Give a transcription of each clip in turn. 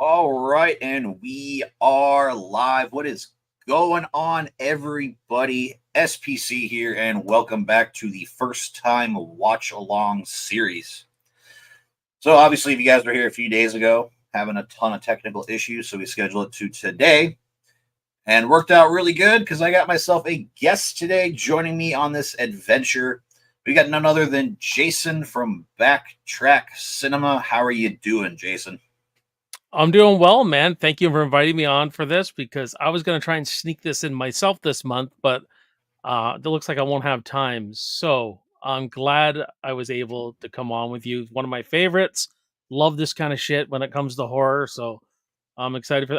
All right, and we are live. What is going on, everybody? SPC here, and welcome back to the first time watch along series. So, obviously, if you guys were here a few days ago, having a ton of technical issues, so we scheduled it to today, and worked out really good because I got myself a guest today joining me on this adventure. We got none other than Jason from Backtrack Cinema. How are you doing, Jason? I'm doing well, man. Thank you for inviting me on for this because I was going to try and sneak this in myself this month, but it looks like I won't have time. So I'm glad I was able to come on with you. One of my favorites. Love this kind of shit when it comes to horror. So I'm excited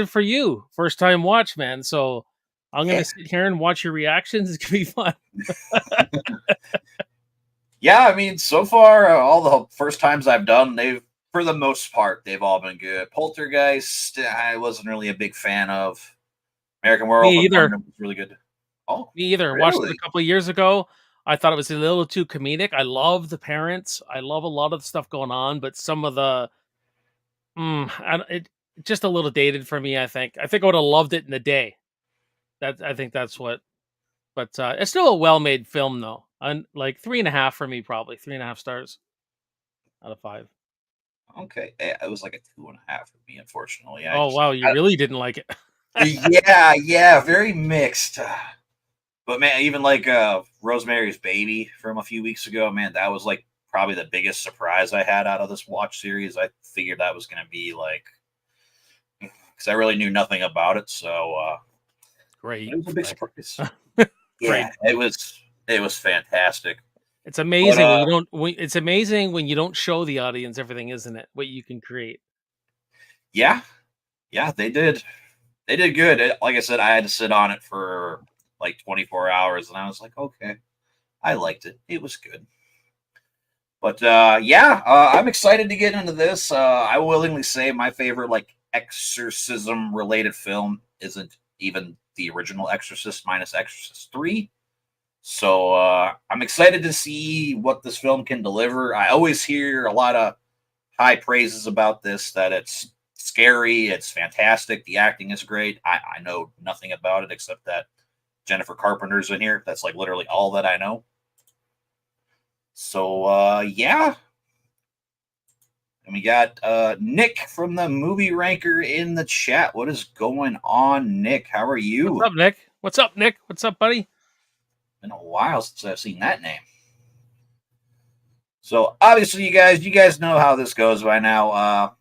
for you. First time watch, man. So I'm gonna Yeah. sit here and watch your reactions. It's gonna be fun. Yeah, I mean, so far, all the first times I've done, for the most part, they've all been good. Poltergeist, I wasn't really a big fan of. American Me Werewolf in either. London was really good. Oh, Me either. Watched it a really? couple of years ago. I thought it was a little too comedic. I love the parents. I love a lot of the stuff going on, but some of the it just a little dated for me. I think I would have loved it in the day. I think that's what. But it's still a well-made film, though. And like 3.5 for me, probably 3.5 stars out of 5. Okay. It was like a 2.5 for me, unfortunately. Oh wow, you really didn't like it. Yeah, very mixed. But man, even like Rosemary's Baby from a few weeks ago, man, that was like probably the biggest surprise I had out of this watch series. I figured that was going to be like, because I really knew nothing about it. So it Great was a big flick. surprise. Great Yeah, it flick. was it was fantastic. It's But amazing when you don't. It's amazing when you don't show the audience everything, isn't it? What you can create. yeah, yeah, they did good. Like I said, I had to sit on it for like 24 hours, and I was like, okay, I liked it. It was good. But yeah, I'm excited to get into this. I willingly say my favorite like exorcism related film isn't even the original Exorcist minus Exorcist 3. So I'm excited to see what this film can deliver. I always hear a lot of high praises about this, that it's scary, it's fantastic, the acting is great. I know nothing about it except that Jennifer Carpenter's in here. That's like literally all that I know. So yeah. And we got Nick from the Movie Ranker in the chat. What is going on, Nick? How are What's you? up, Nick? What's up, Nick? What's up, buddy? Been a while since I've seen that name. So obviously, you guys know how this goes by now.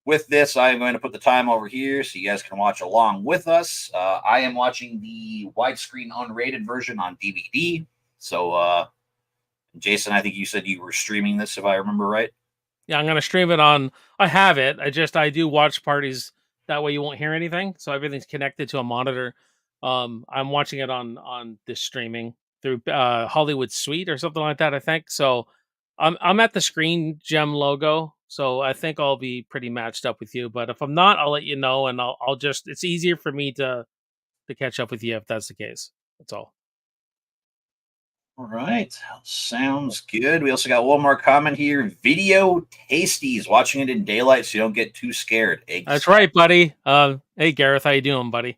With this, I am going to put the time over here so you guys can watch along with us. I am watching the widescreen unrated version on DVD. So, Jason, I think you said you were streaming this, if I remember right. Yeah, I'm gonna stream it on. I have it. I do watch parties. That way you won't hear anything. So everything's connected to a monitor. I'm watching it on this streaming through Hollywood Suite or something like that. I think so. I'm at the Screen Gem logo, so I think I'll be pretty matched up with you. But if I'm not, I'll let you know, and I'll just. It's easier for me to catch up with you if that's the case. That's all. All right. Sounds good. We also got one more comment here. Video tasties. Watching it in daylight so you don't get too scared. That's Exactly. right, buddy. Hey Gareth, how you doing, buddy?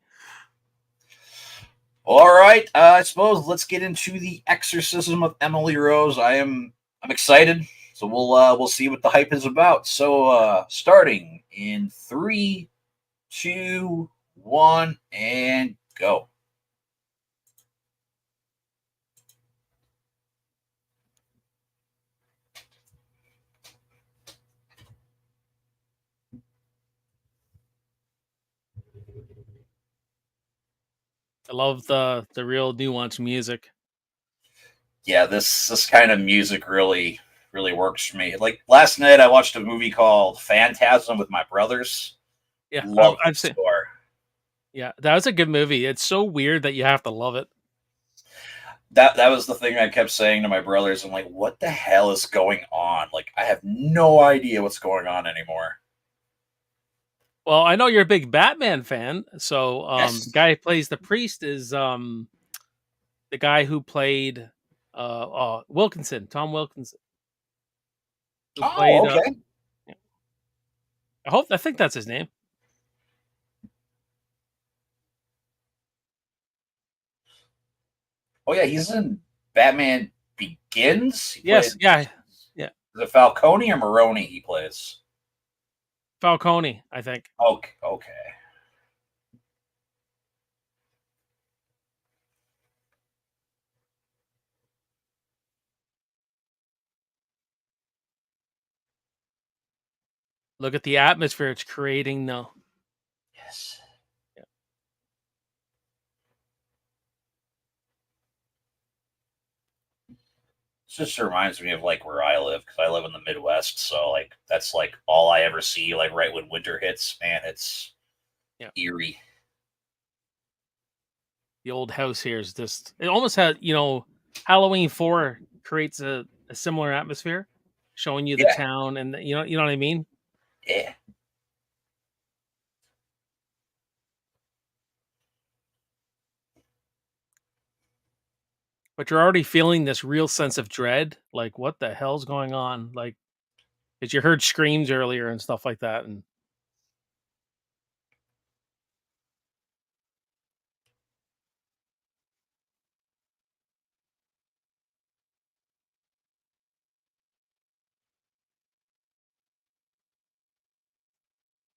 All right. I suppose let's get into the Exorcism of Emily Rose. I'm excited. So we'll see what the hype is about. So starting in 3, 2, 1, and go. I love the real nuanced music. Yeah, this kind of music really works for me. Like last night, I watched a movie called Phantasm with my brothers. Yeah, Love the I've seen. score. Yeah, that was a good movie. It's so weird that you have to love it. That was the thing I kept saying to my brothers. I'm like, what the hell is going on? Like, I have no idea what's going on anymore. Well, I know you're a big Batman fan, so the Yes. guy who plays the priest is the guy who played Wilkinson, Tom Wilkinson, who played Oh, okay. I think that's his name. Oh yeah, he's in Batman Begins. He Yes, plays. yeah, yeah. Is it Falcone or Maroni he plays? Falcone, I think. Okay, okay. Look at the atmosphere it's creating now. Yes. Yeah. It just reminds me of like where I live because I live in the Midwest. So like that's like all I ever see. Like right when winter hits, man, it's Yeah. eerie. The old house here is just it almost had, Halloween 4 creates a similar atmosphere, showing you the Yeah, town and you know what I mean? yeah. But you're already feeling this real sense of dread, like what the hell's going on? Like, because you heard screams earlier and stuff like that, and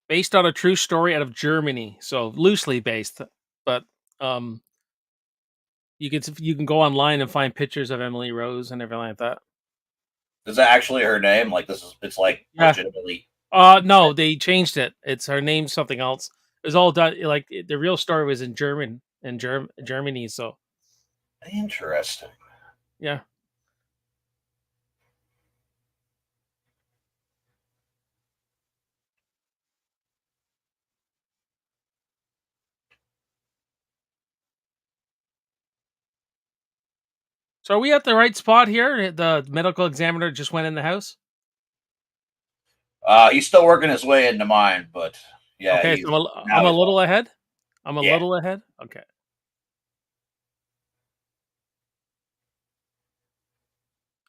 based on a true story out of Germany, so loosely based, but um, you can go online and find pictures of Emily Rose and everything like that. Is that actually her name? Like this is it's like Yeah. legitimately No, they changed it. It's her name something else. It was all done like the real story was in Germany. So interesting. yeah. So are we at the right spot here? The medical examiner just went in the house. He's still working his way into mine, but yeah, Okay, he's so I'm now a he's little on. ahead. I'm a Yeah, little ahead. Okay.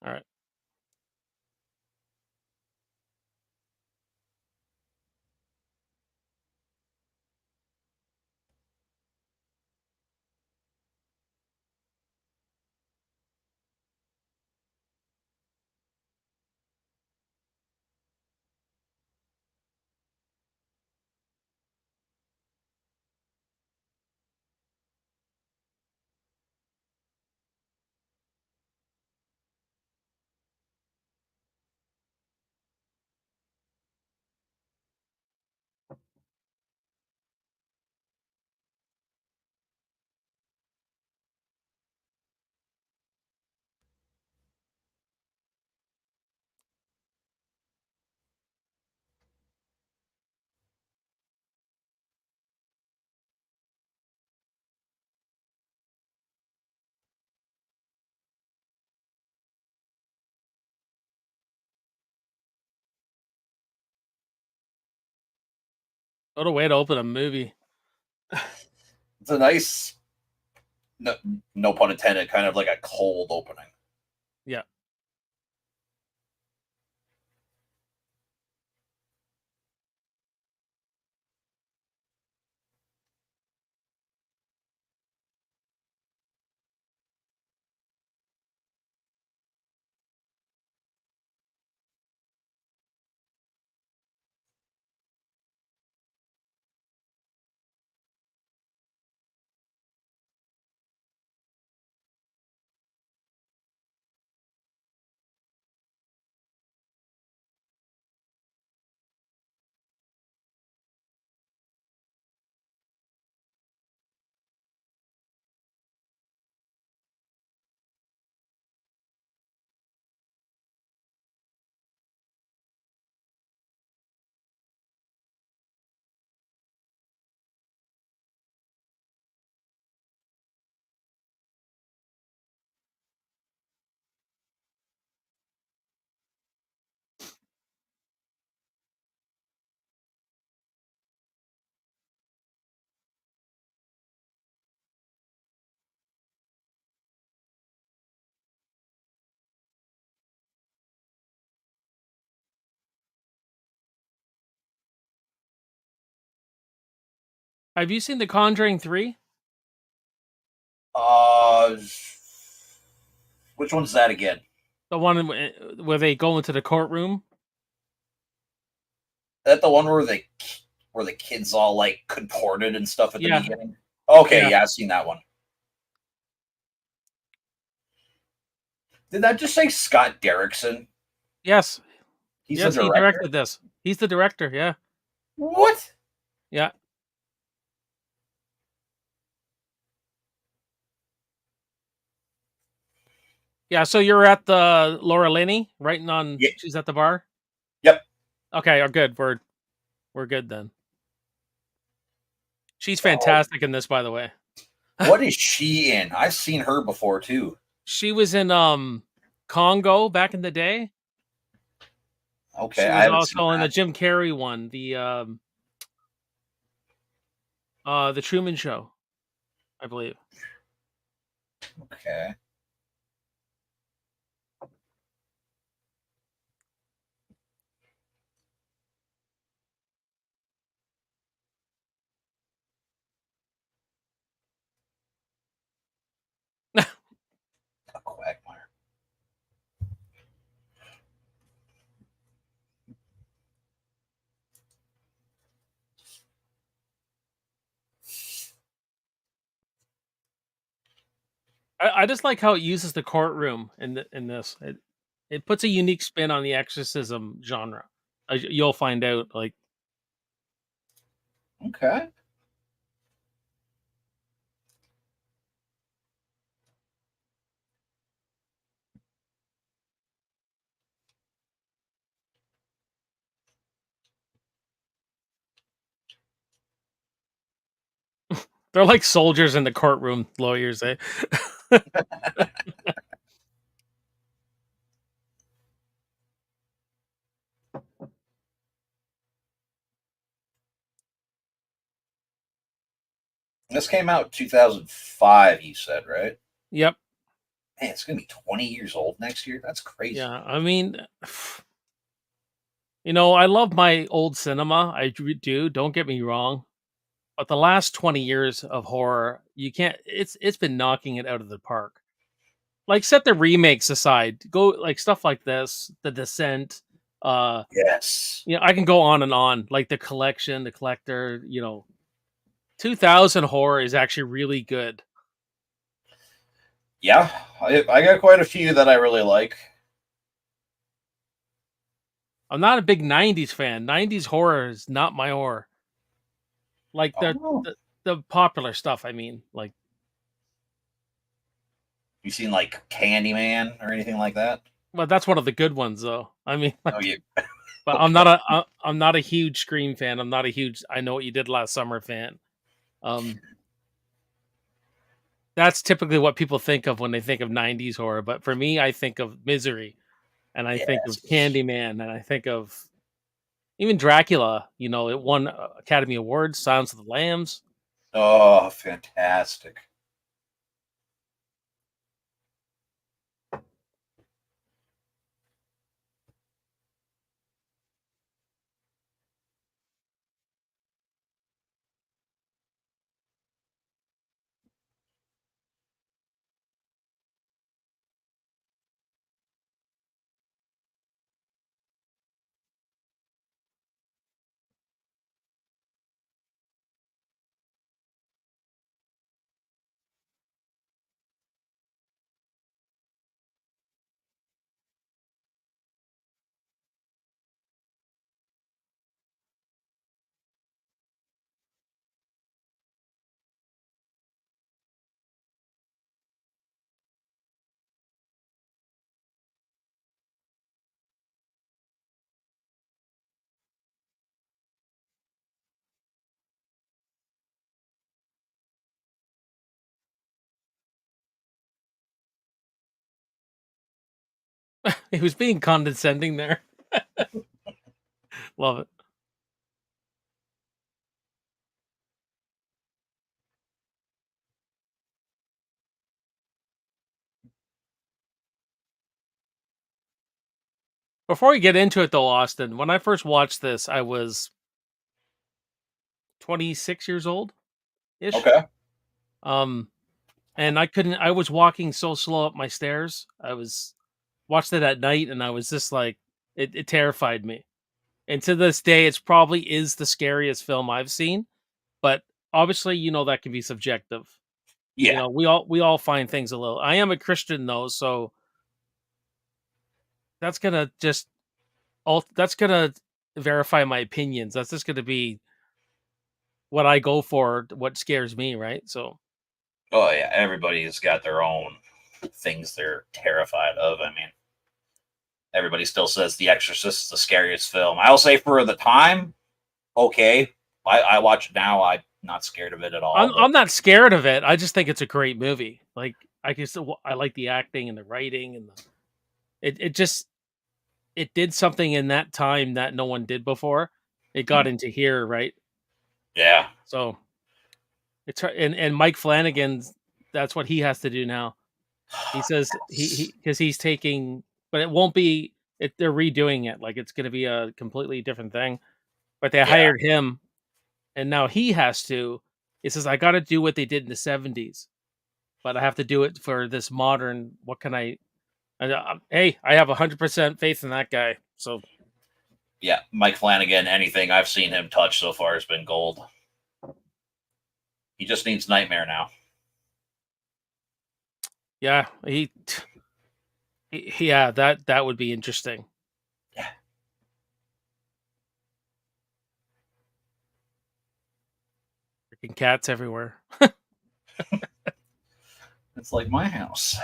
All right. What a way to open a movie. it's a nice, no, no pun intended, kind of like a cold opening. Yeah. Have you seen The Conjuring 3? Uh, which one's that again? The one where they go into the courtroom? That the one where the kids all like contorted and stuff at the Yeah, beginning? Okay, yeah. yeah, I've seen that one. Did that just say Scott Derrickson? Yes. He's the Yes, he director. directed this. He's the director, yeah. What? Yeah. Yeah, so you're at the Laura Linney, writing on Yeah. she's at the bar? Yep. Okay, are good. We're good then. She's Oh, fantastic in this, by the way. what is she in? I've seen her before too. She was in Congo back in the day. Okay, She I was haven't seen also in the that. Jim Carrey one, the Truman Show, I believe. Okay. A Quagmire. I just like how it uses the courtroom in this. It puts a unique spin on the exorcism genre. You'll find out. Like Okay. they're like soldiers in the courtroom, lawyers. Eh? This came out 2005, you said, right? Yep. Man, it's going to be 20 years old next year. That's Yeah. crazy. I mean, I love my old cinema. Do. Don't get me wrong. But the last 20 years of horror, you can't. It's been knocking it out of the park. Like set the remakes aside, go like stuff like this, The Descent. Uh, Yes. I can go on and on. Like The Collection, The Collector. 2000 horror is actually really good. Yeah, I got quite a few that I really like. I'm not a big 90s fan. 90s horror is not my horror. Like Oh, the popular stuff. I mean, like, you seen like Candyman or anything like that? well, that's one of the good ones, though. I mean, Oh, like, you but okay? I'm not a huge Scream fan. I'm not a huge I Know What You Did Last Summer fan. Um, that's typically what people think of when they think of 90s horror. But for me, I think of Misery, and I think of Yes. Candyman, and I think of even Dracula. It won Academy Awards. Silence of the Lambs. Oh, fantastic. He was being condescending there. Love it. Before we get into it, though, Austin, when I first watched this, I was 26 years old. ish. Okay. Um, and I couldn't. I was walking so slow up my stairs. I was watched it at night, and I was just like, it terrified me. And to this day, it's probably is the scariest film I've seen. But obviously, that can be subjective. Yeah. We all find things a little. I am a Christian though, so that's gonna just that's gonna verify my opinions. That's just gonna be what I go for, what scares me, right? So Oh yeah. Everybody's got their own things they're terrified of. I mean, everybody still says The Exorcist is the scariest film. I'll say for the time, okay. I watch it now. I'm not scared of it at all. I'm But not scared of it. I just think it's a great movie. Like I like the acting and the writing and it just it did something in that time that no one did before. It got into here, right? yeah, So it's and Mike Flanagan's that's what he has to do now. He says he because he's taking, but it won't be. They're redoing it. Like it's going to be a completely different thing. But they yeah, hired him, and now he has to. He says I got to do what they did in the '70s, but I have to do it for this modern. What can I? Hey, I have 100% faith in that guy. So yeah. Mike Flanagan. Anything I've seen him touch so far has been gold. He just needs Nightmare now. yeah, yeah, that would be interesting. Yeah, Freaking cats everywhere. it's like my house.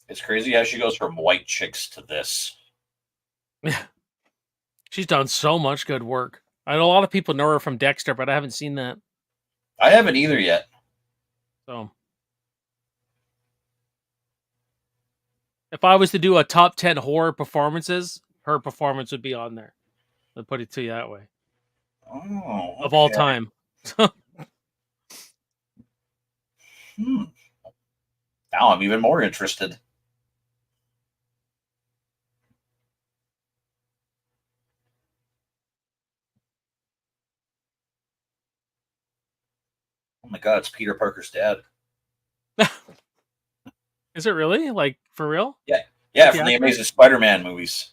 It's crazy how she goes from White Chicks to this. She's done so much good work. I know a lot of people know her from Dexter, but I haven't seen that. I haven't either yet. So if I was to do a top 10 horror performances, her performance would be on there. I'll put it to you that way. Oh, Of all okay. time. Hmm. Now I'm even more interested. Oh my god, it's Peter Parker's dad. Is it really? Like for real? Yeah, Like yeah, the from the actor? Amazing Spider-Man movies.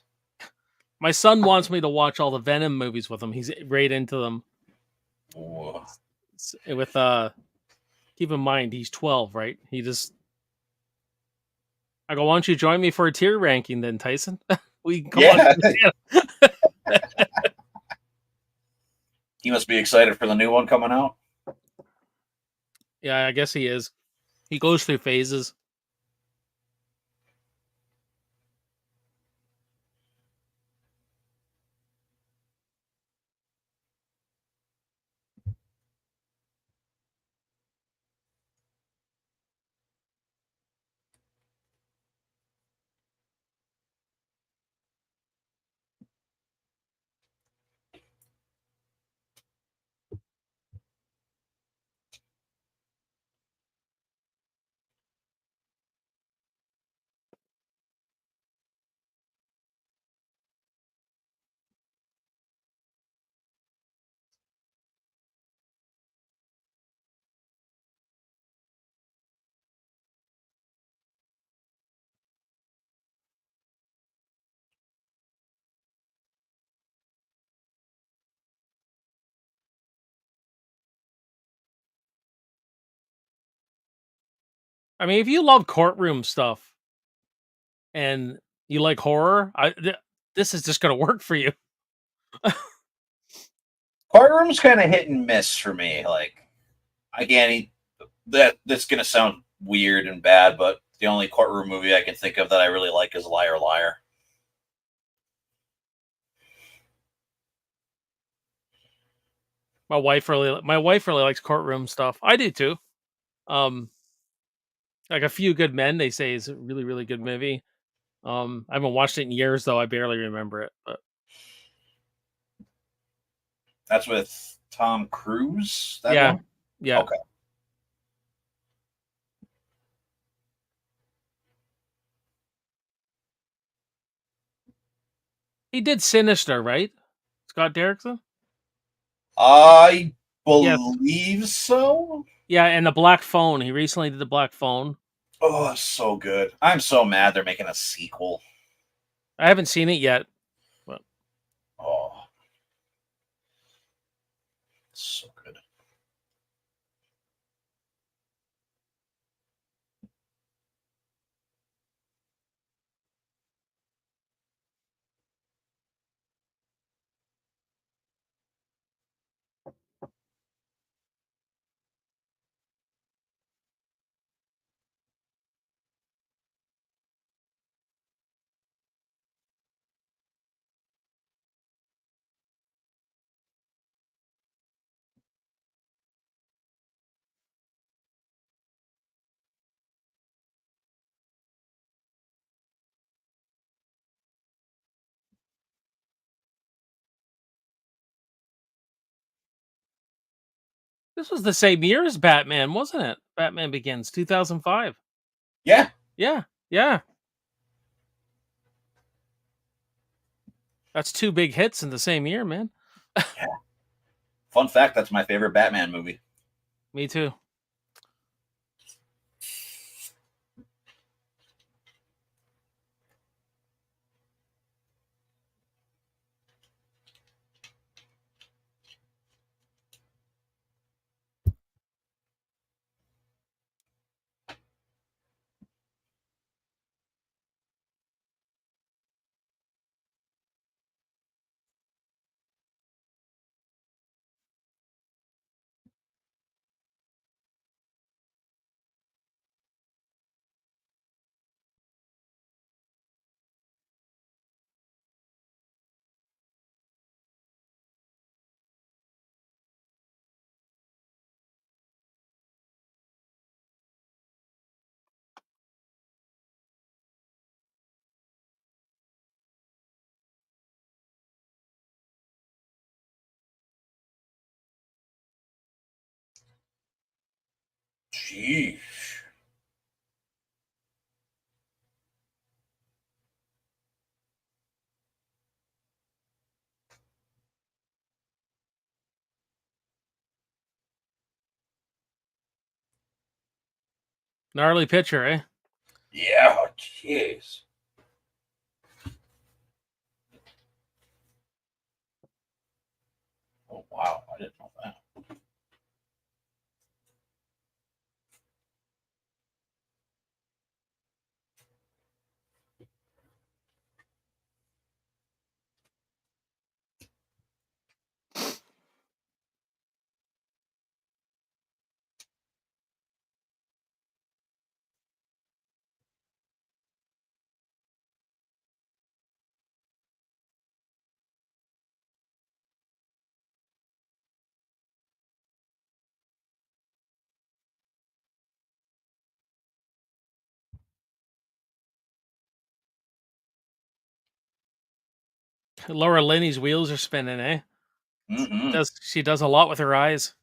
My son wants me to watch all the Venom movies with him. He's right into them. Ooh. With keep in mind he's 12, right? He just I go, why don't you join me for a tier ranking then, Tyson? We can come on. Yeah, he must be excited for the new one coming out. Yeah, I guess he is. He goes through phases. I mean, if you love courtroom stuff and you like horror, this is just going to work for you. Courtroom's kind of hit and miss for me. Like, again, that's gonna sound weird and bad, but the only courtroom movie I can think of that I really like is Liar Liar. My wife really likes courtroom stuff. I do too. Um, like A Few Good Men, they say is a really, really good movie. I haven't watched it in years though. I barely remember it, but That's with Tom Cruise. That yeah, one. yeah. Okay. He did Sinister, right? Scott Derrickson. I Yes. believe so. Yeah, and The Black Phone. He recently did The Black Phone. Oh, so good. I'm so mad they're making a sequel. I haven't seen it yet, but Oh, so good. this was the same year as Batman, wasn't it? Batman Begins, 2005. Yeah. Yeah, yeah. That's two big hits in the same year, man. Yeah. Fun fact: that's my favorite Batman movie. Me too. Jeez. Gnarly picture, eh? Yeah. Jeez. Oh wow, I didn't know that. Laura Linney's wheels are spinning, eh? Mm-hmm. She does a lot with her eyes.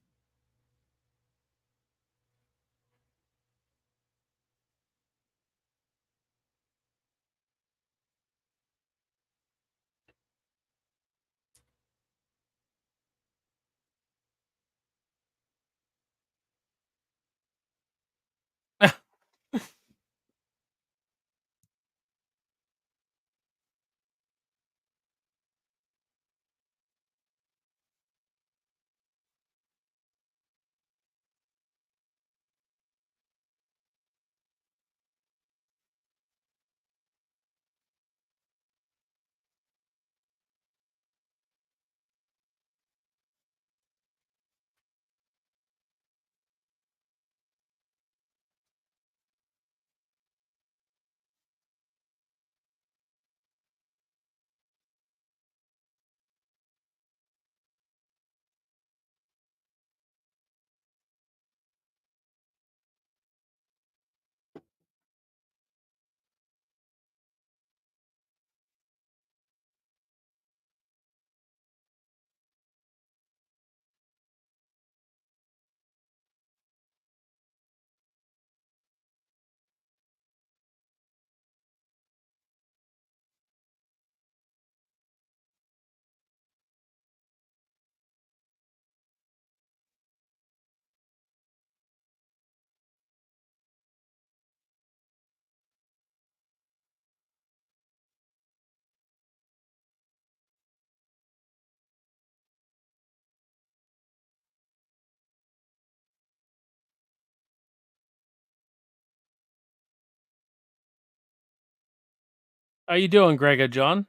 How you doing, Greg and John?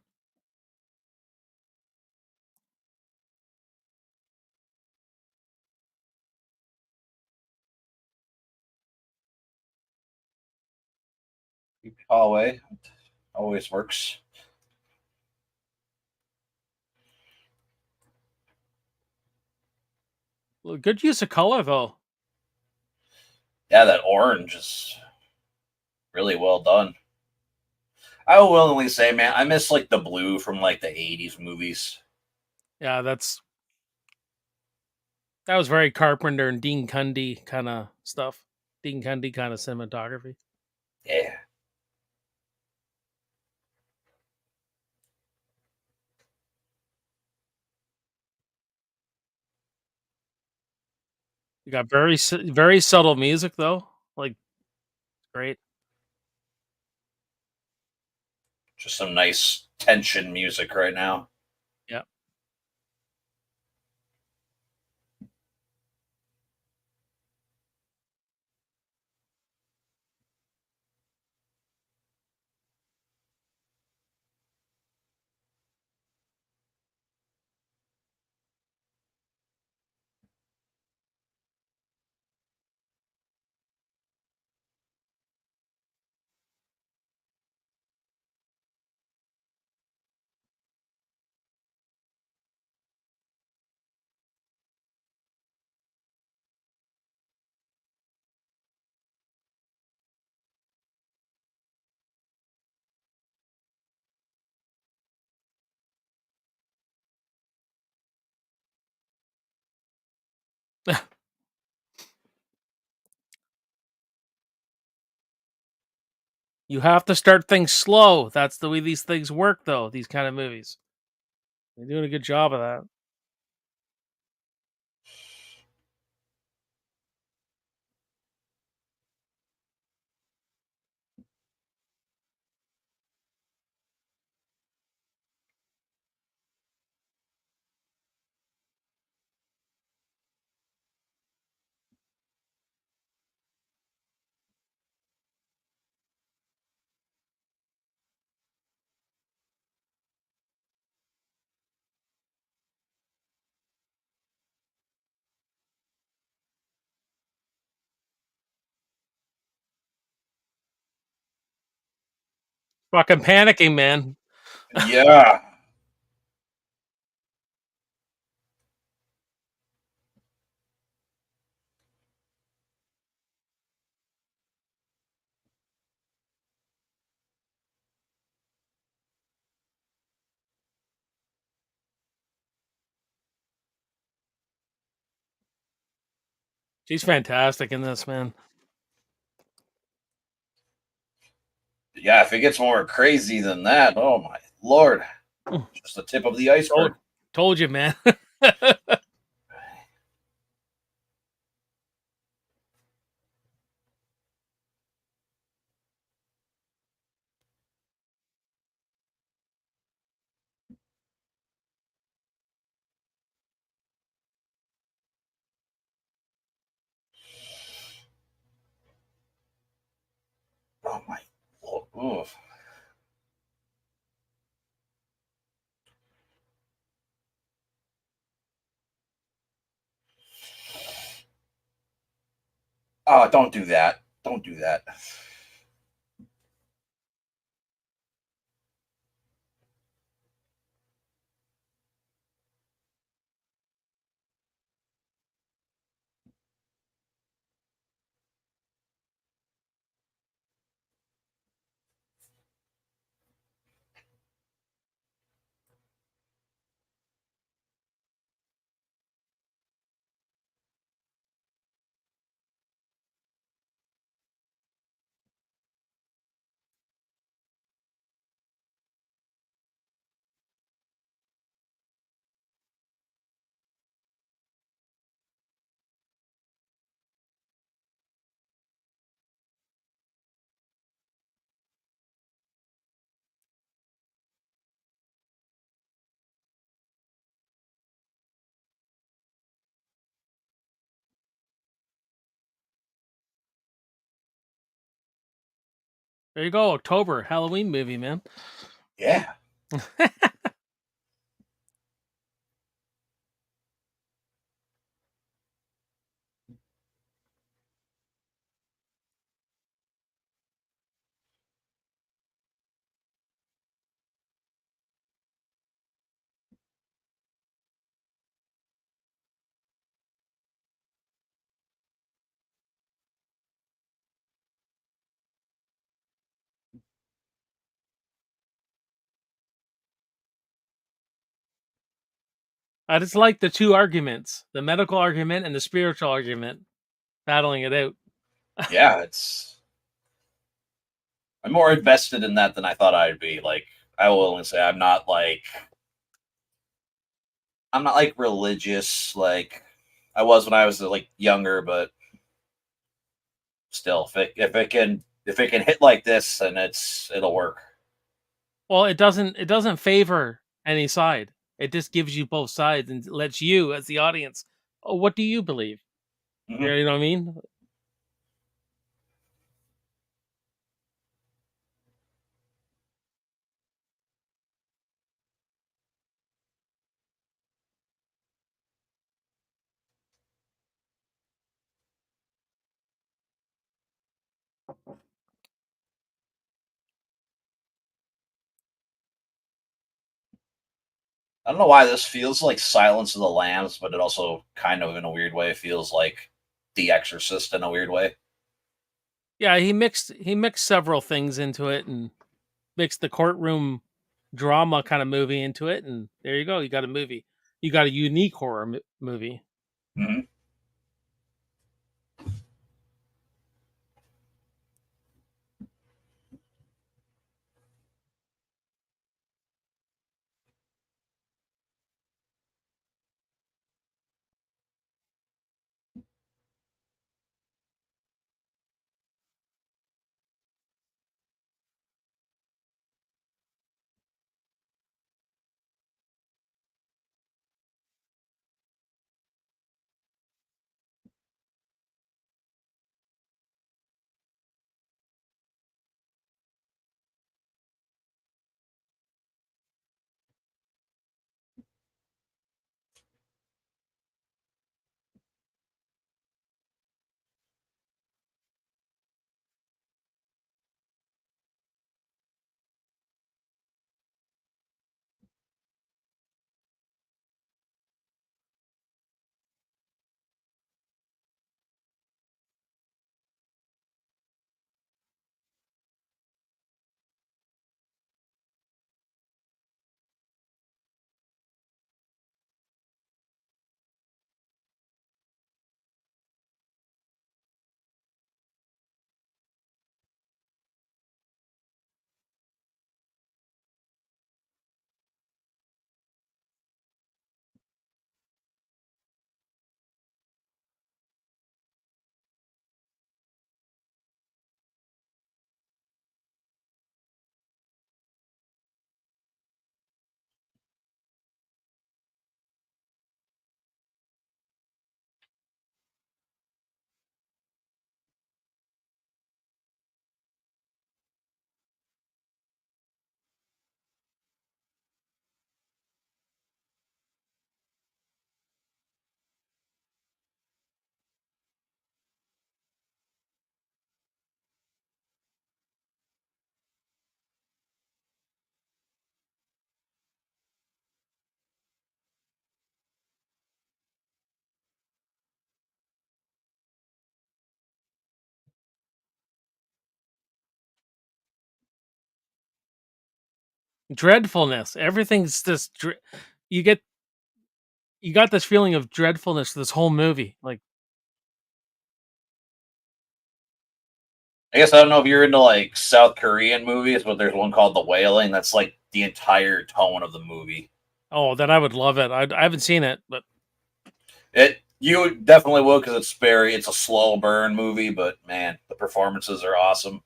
Hallway always works. Well, good use of color though. Yeah, that orange is really well done. I will willingly say, man, I miss like the blue from like the '80s movies. Yeah, that was very Carpenter and Dean Cundy kind of stuff. Dean Cundy kind of cinematography. Yeah, You got very subtle music though. Like great. just some nice tension music right now. Yeah. You have to start things slow. That's the way these things work though. These kind of movies. They're doing a good job of that. Fucking panicking, man. Yeah. She's fantastic in this, man. Yeah, if it gets more crazy than that, oh my lord. Mm. Just the tip of the iceberg. Told, told you, man. Oh my lord. Oof. Oh, don't do that. Don't do that. There you go, October Halloween movie, man. Yeah. I just like the two arguments, the medical argument and the spiritual argument, battling it out. Yeah, it's I'm more invested in that than I thought I'd be. Like, I will only say I'm not like religious like I was when I was like younger, but still, if it can hit like this, then it'll work. Well, it doesn't favor any side. It just gives you both sides and lets you, as the audience, oh, what do you believe? Hmm. You know what I mean? I don't know why this feels like Silence of the Lambs, but it also kind of in a weird way feels like The Exorcist in a weird way. Yeah, he mixed several things into it and mixed the courtroom drama kind of movie into it, and there you go. You got a movie. You got a unique horror movie. Hmm. Dreadfulness. Everything's just you get you got this feeling of dreadfulness this whole movie. Like, I guess I don't know if you're into like South Korean movies, but there's one called The Wailing. That's like the entire tone of the movie. oh, then I would love it. I haven't seen it, but It you definitely will because it's a slow burn movie, but man, the performances are awesome.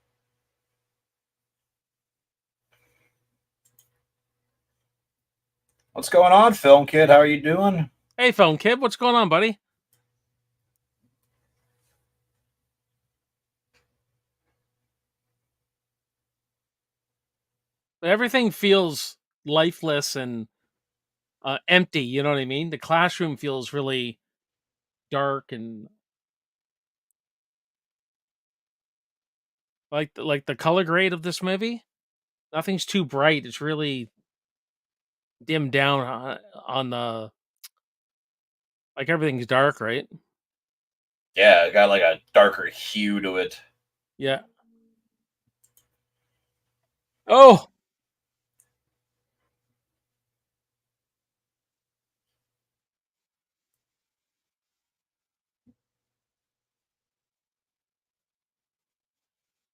What's going on, Film Kid? How are you doing? hey, Phone Kid, what's going on, buddy? Everything feels lifeless and empty. You know what I mean? The classroom feels really dark and like the color grade of this movie. Nothing's too bright. It's really dimmed down on the like everything's dark, right? Yeah, it got like a darker hue to it. Yeah. Oh,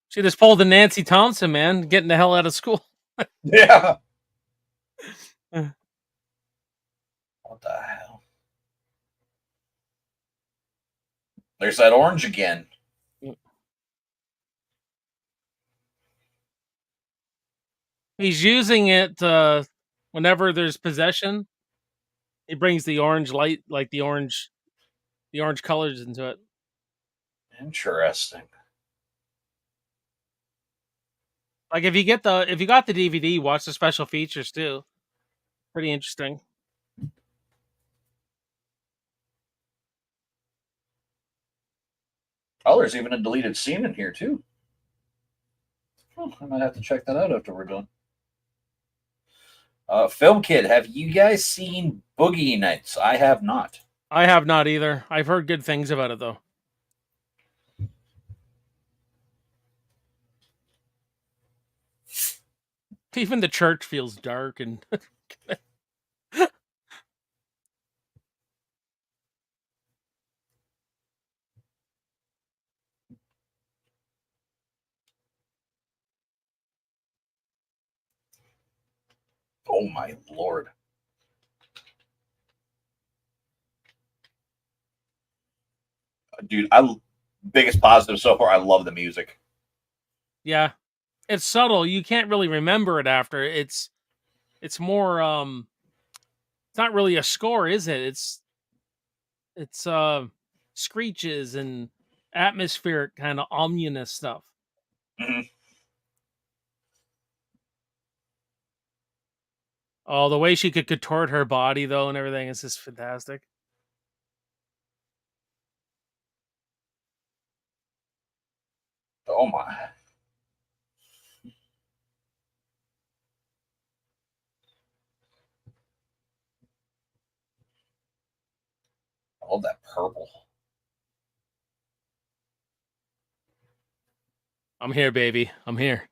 she just pulled the Nancy Thompson, man, getting the hell out of school. Yeah. What the hell? There's that orange again. He's using it whenever there's possession. He brings the orange light, like the orange colors into it. Interesting. Like if you got the DVD, watch the special features too. Pretty interesting. Oh, there's even a deleted scene in here too. Oh, I might have to check that out after we're done. Film Kid, have you guys seen Boogie Nights? I have not. I have not either. I've heard good things about it though. Even the church feels dark and Oh my lord, dude! I biggest positive so far. I love the music. yeah, it's subtle. You can't really remember it after. It's more it's not really a score, is it? It's screeches and atmospheric kind of ominous stuff. Mhm. Oh, the way she could contort her body though and everything is just fantastic. Oh my! I love that purple. I'm here, baby. I'm here.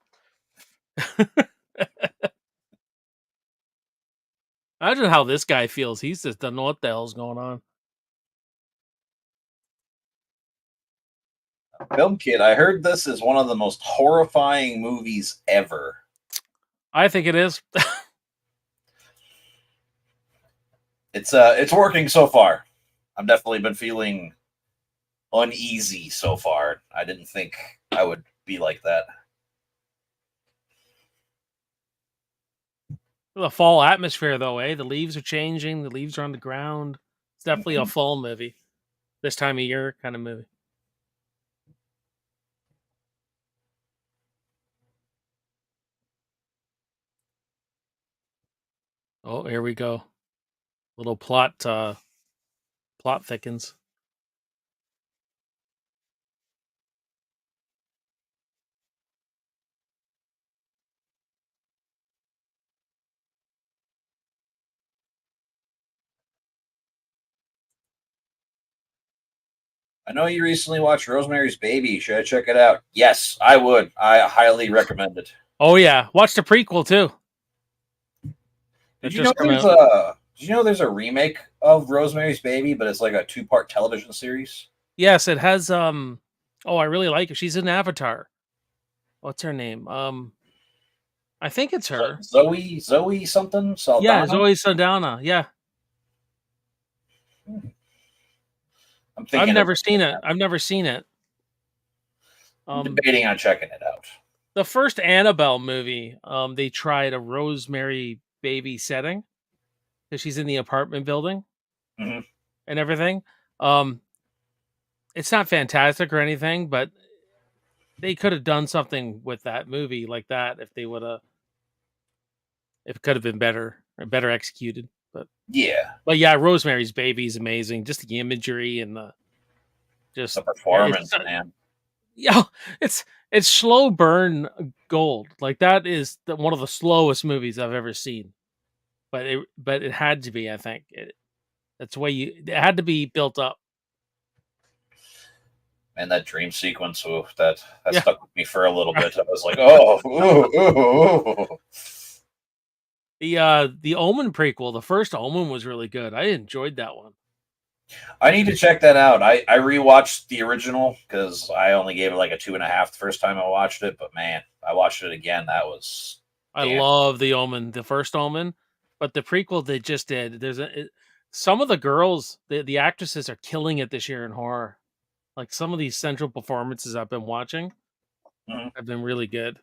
Imagine how this guy feels. He's just doesn't know what the hell's going on. Film Kid, I heard this is one of the most horrifying movies ever. I think it is. It's working so far. I've definitely been feeling uneasy so far. I didn't think I would be like that. The fall atmosphere though, eh? The leaves are changing, the leaves are on the ground. It's definitely a Mhm. fall movie. This time of year kind of movie. Oh, here we go. Little plot thickens. I know you recently watched Rosemary's Baby. Should I check it out? Yes, I would. I highly recommend it. Oh yeah, watch the prequel too. That Did you know just come there's out. a Did you know there's a remake of Rosemary's Baby, but it's like a two-part television series? Yes, it has oh, I really like her. She's in Avatar. What's her name? I think it's her. Zoe something Yeah, Saldana. Zoe Saldana. Yeah. I'm I've thinking of never seen it. I've never seen it. I'm Um debating on checking it out. the first Annabelle movie, they tried a Rosemary Baby setting because she's in the apartment building Hmm. and everything. Um it's not fantastic or anything, but they could have done something with that movie like that if they would have. It could have been better or better executed. Yeah, But yeah, Rosemary's Baby is amazing. Just the imagery and the the just performance, man. yeah, it's it's slow burn gold. Like that is one of the slowest movies I've ever seen. But it had to be. I think that's the way it had to be built up. And that dream sequence, ooh, that Yeah, stuck with me for a little bit. I was like, oh, ooh, ooh, ooh. the Omen prequel, the first Omen was really good. I enjoyed that one. I need to check that out. I rewatched the original because I only gave it like a 2.5 the first time I watched it. But man, I watched it again. That was I damn. love the Omen, the first Omen, but the prequel they just did. Some of the girls, the actresses are killing it this year in horror. Like some of these central performances I've been watching Mhm. have been really good.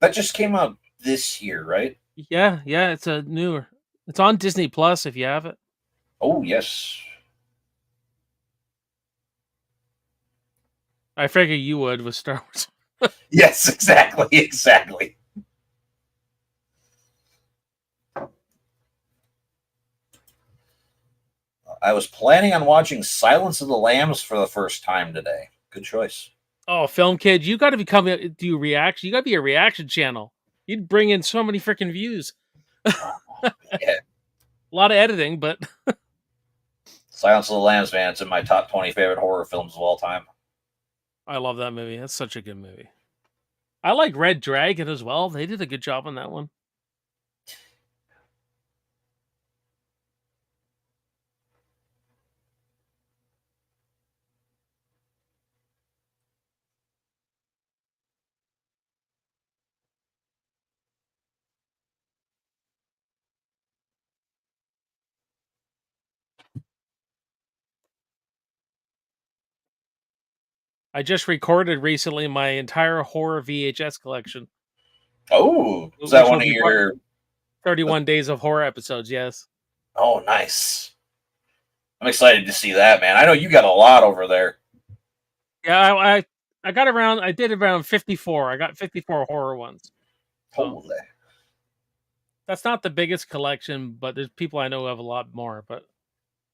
That just came out this year, right? Yeah, yeah, it's a newer. It's on Disney Plus if you have it. Oh yes, I figure you would with Star Wars. yes, exactly, exactly. I was planning on watching Silence of the Lambs for the first time today. Good choice. Oh, Film Kid, you got to become do reaction. You got to be a reaction channel. You'd bring in so many freaking views. Yeah, A lot of editing, but Silence of the Lambs, man. It's in my top 20 favorite horror films of all time. I love that movie. That's such a good movie. I like Red Dragon as well. They did a good job on that one. I just recorded recently my entire horror VHS collection, Oh, is that which one will of be part your? 31 days of horror episodes. Yes. Oh, nice. I'm excited to see that, man. I know you got a lot over there. Yeah, I got around. I did around 54. I got 54 horror ones. So Holy. that's not the biggest collection, but there's people I know who have a lot more. But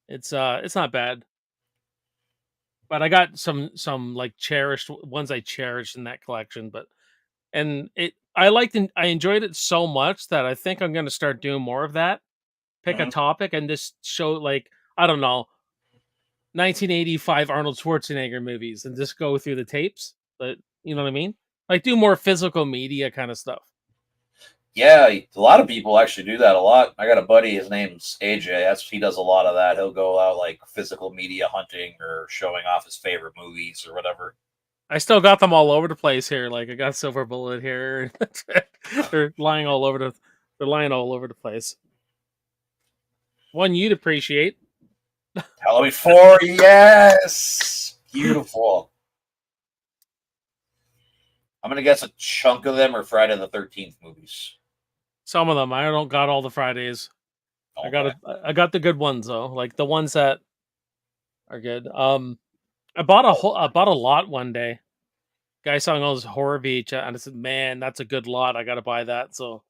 it's not bad. But I got some like cherished ones I cherished in that collection. But and it I liked and I enjoyed it so much that I think I'm going to start doing more of that. Pick a Mhm. topic and just show like I don't know 1985 Arnold Schwarzenegger movies and just go through the tapes. But you know what I mean? Like do more physical media kind of stuff. Yeah, a lot of people actually do that a lot. I got a buddy, his name's AJ. He does a lot of that. He'll go out like physical media hunting or showing off his favorite movies or whatever. I still got them all over the place here. Like I got Silver Bullet here. they're lying all over the they're lying all over the place. One you'd appreciate. Halloween 4, yes! Beautiful. I'm going to guess a chunk of them are Friday the 13th movies. Some of them. I don't got all the Fridays. Okay. I got the good ones though. Like the ones that are good. I bought a lot one day. Guy selling all this horror beach and I said, "Man, that's a good lot. I got to buy that." So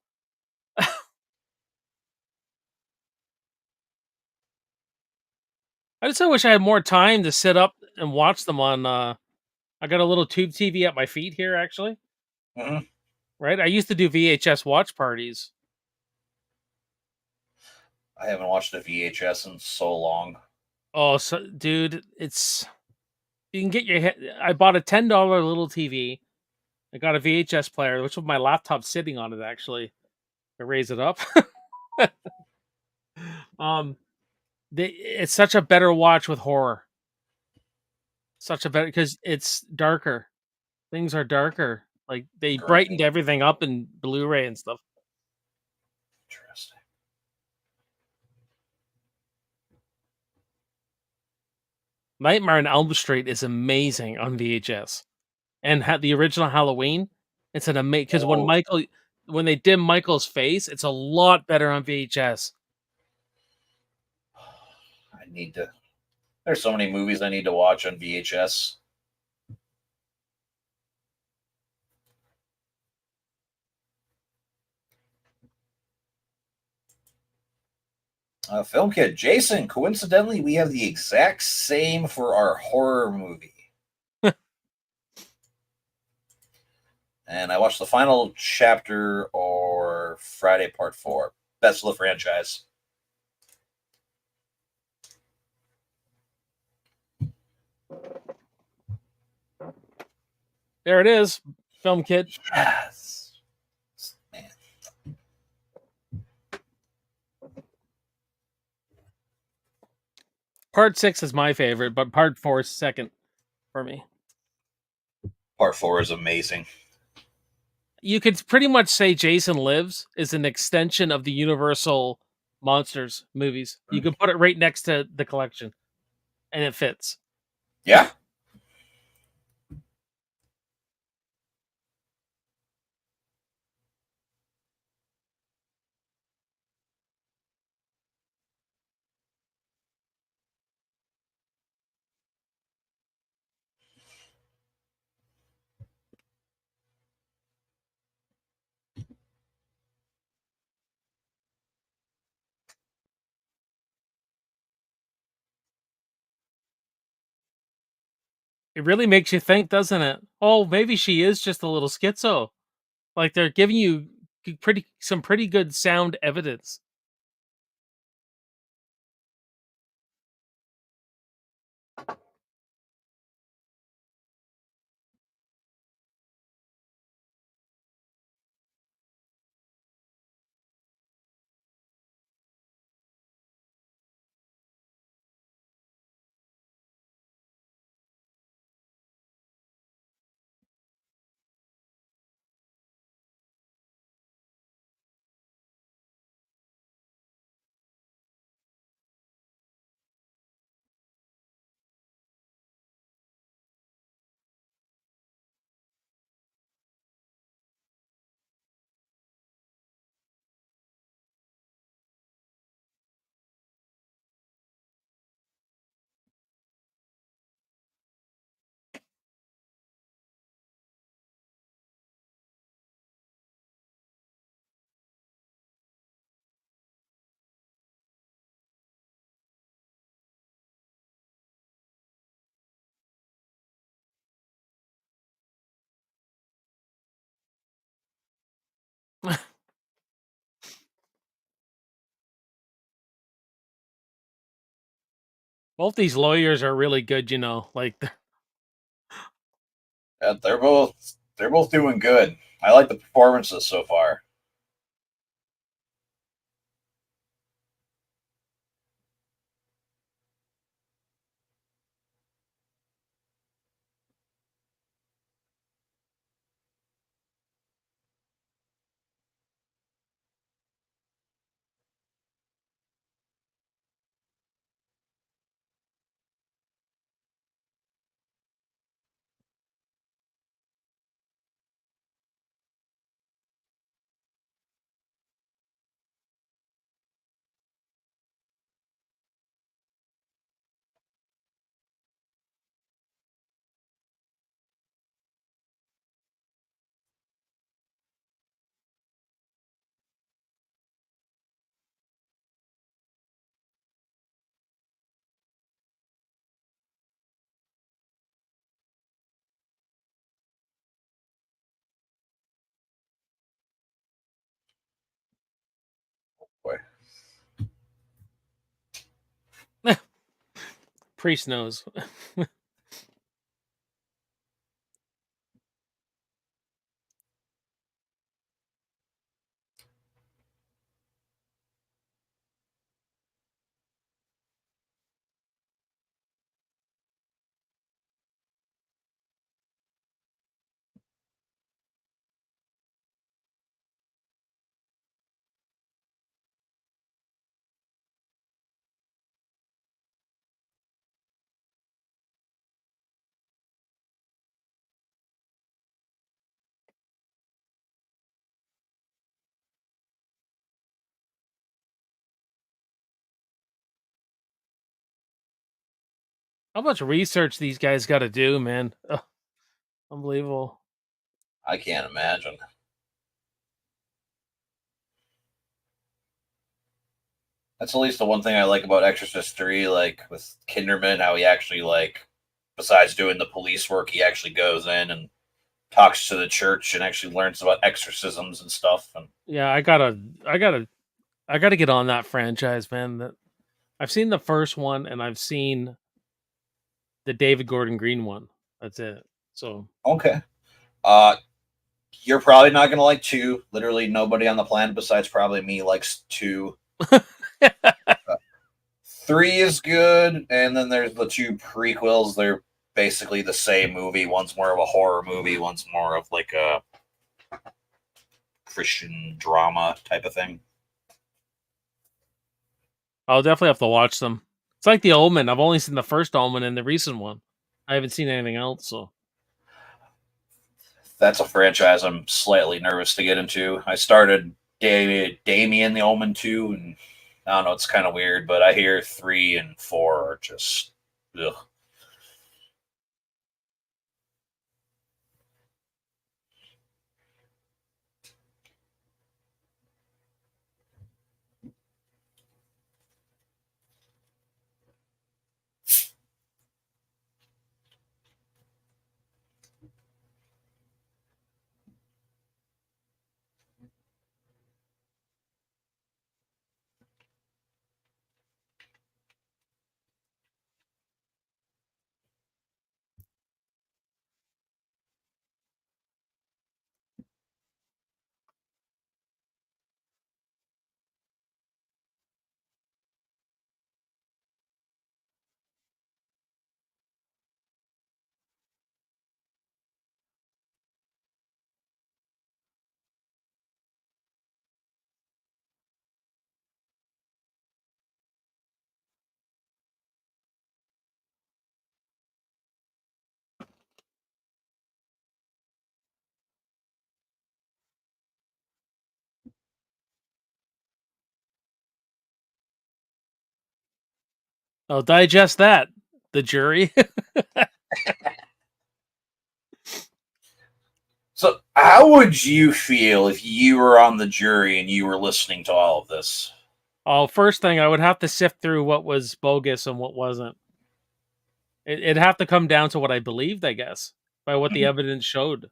I just wish I had more time to sit up and watch them on I got a little tube TV at my feet here actually. Mhm. Right? I used to do VHS watch parties. I haven't watched a VHS in so long. Oh, so dude, it's you can get your head I bought a $10 little TV. I got a VHS player, which with my laptop sitting on it actually. I raise it up. um it's such a better watch with horror. Such a better because it's darker. Things are darker. Like they brightened Great. everything up in Blu-ray and stuff. Interesting. Nightmare on Elm Street is amazing on VHS, and the original Halloween. It's an amazing because Oh, when they dim Michael's face, it's a lot better on VHS. I need to. There's so many movies I need to watch on VHS. Film Kid. Jason, coincidentally, we have the exact same for our horror movie. And I watched the final chapter or Friday Part 4. Best of the franchise. There it is, Film Kit. Yes. Man. Part 6 is my favorite, but Part 4 is second for me. Part 4 is amazing. You could pretty much say Jason Lives is an extension of the Universal Monsters movies. You could put it right next to the collection, and it fits. Yeah. It really makes you think, doesn't it? Oh, maybe she is just a little schizo. Like they're giving you some pretty good sound evidence. Both these lawyers are really good, like Yeah, they're both doing good. I like the performances so far. Boy. priest knows. How much research these guys got to do, man? Ugh, unbelievable. I can't imagine. That's at least the one thing I like about Exorcist 3, like with Kinderman, how he actually like besides doing the police work, he actually goes in and talks to the church and actually learns about exorcisms and stuff. And Yeah, I gotta get on that franchise, man. That I've seen the first one and I've seen the David Gordon Green one. That's it. So okay, uh, you're probably not gonna like two. Literally nobody on the planet besides probably me likes two. Uh, Three is good, and then there's the two prequels. They're basically the same movie. One's more of a horror movie. One's more of like a Christian drama type of thing. I'll definitely have to watch them. It's like the Omen. I've only seen the first Omen and the recent one. I haven't seen anything else. So That's a franchise I'm slightly nervous to get into. I started Damien the Omen 2, and I don't know, it's kind of weird, but I hear 3 and 4 are just ugh. I'll digest that. The jury. So, how would you feel if you were on the jury and you were listening to all of this? Oh, first thing I would have to sift through what was bogus and what wasn't. It'd have to come down to what I believed, I guess, by what the Mhm. evidence showed.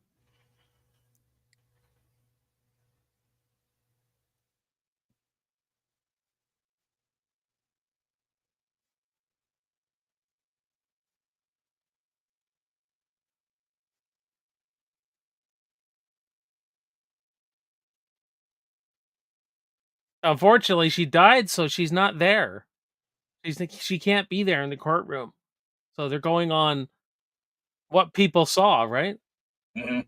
Unfortunately, she died, so she's not there. She can't be there in the courtroom. So they're going on what people saw, right? Mhm.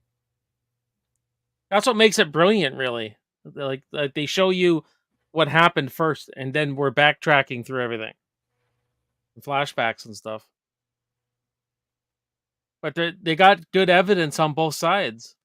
That's what makes it brilliant, really. Like they show you what happened first, and then we're backtracking through everything, flashbacks and stuff. But they got good evidence on both sides.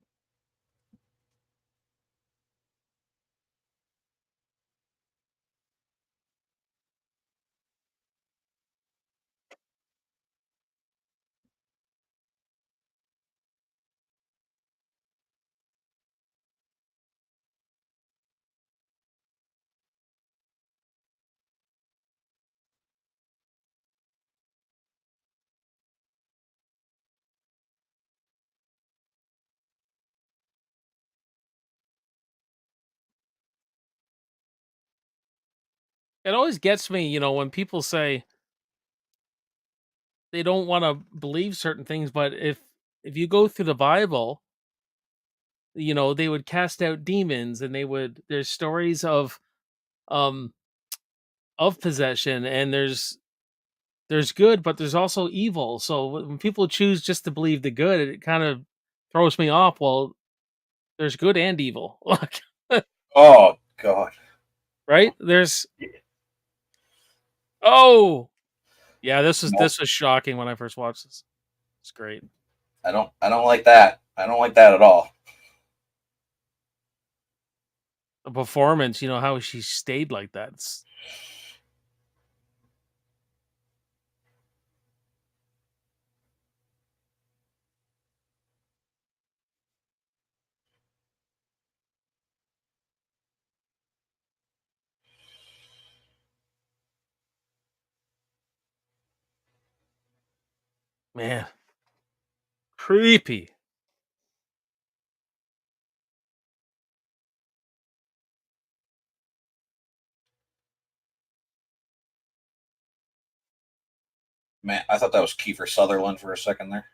It always gets me, when people say they don't want to believe certain things, but if you go through the Bible, they would cast out demons, and there's stories um of possession, and there's good, but there's also evil. So when people choose just to believe the good, it kind of throws me off. Well, there's good and evil. Like, Oh God, right? Oh, yeah, nope. this was shocking when I first watched this. It's great. I don't like that. I don't like that at all. The performance, how she stayed like that. Man, creepy. Man, I thought that was Kiefer Sutherland for a second there.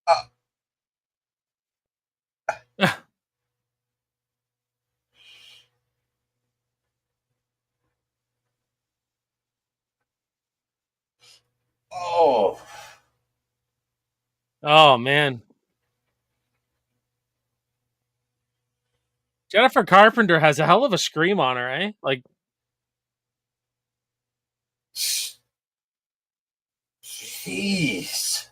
Uh, oh, Oh man, Jennifer Carpenter has a hell of a scream on her, eh? Like, jeez.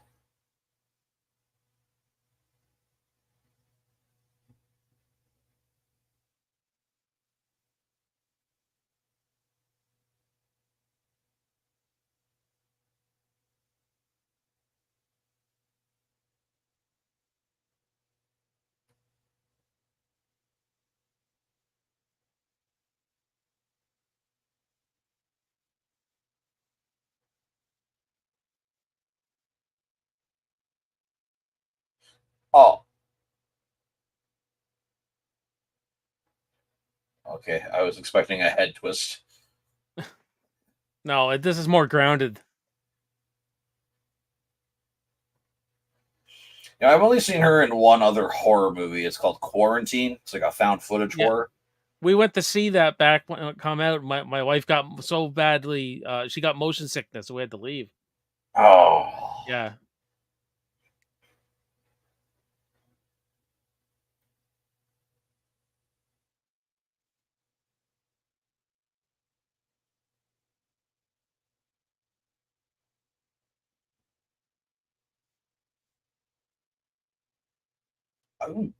Oh, okay. I was expecting a head twist. no, this is more grounded. You know, I've only seen her in one other horror movie. It's called Quarantine. It's like a found footage Yeah, horror. we went to see that back when it come out. My wife got so badly, she got motion sickness, so we had to leave. Oh, Yeah. oh,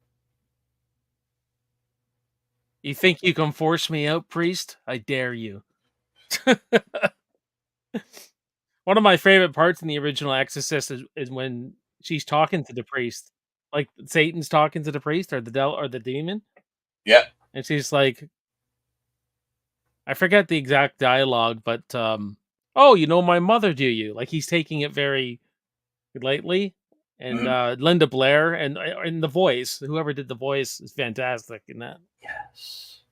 You think you can force me out, priest? I dare you. One of my favorite parts in the original Exorcist is when she's talking to the priest, like Satan's talking to the priest or the devil or the demon, yeah. and she's like, I forget the exact dialogue, but oh, you know my mother, do you? Like he's taking it very lightly, and Mhm. Linda Blair and the voice, whoever did the voice, is fantastic in that. Yes.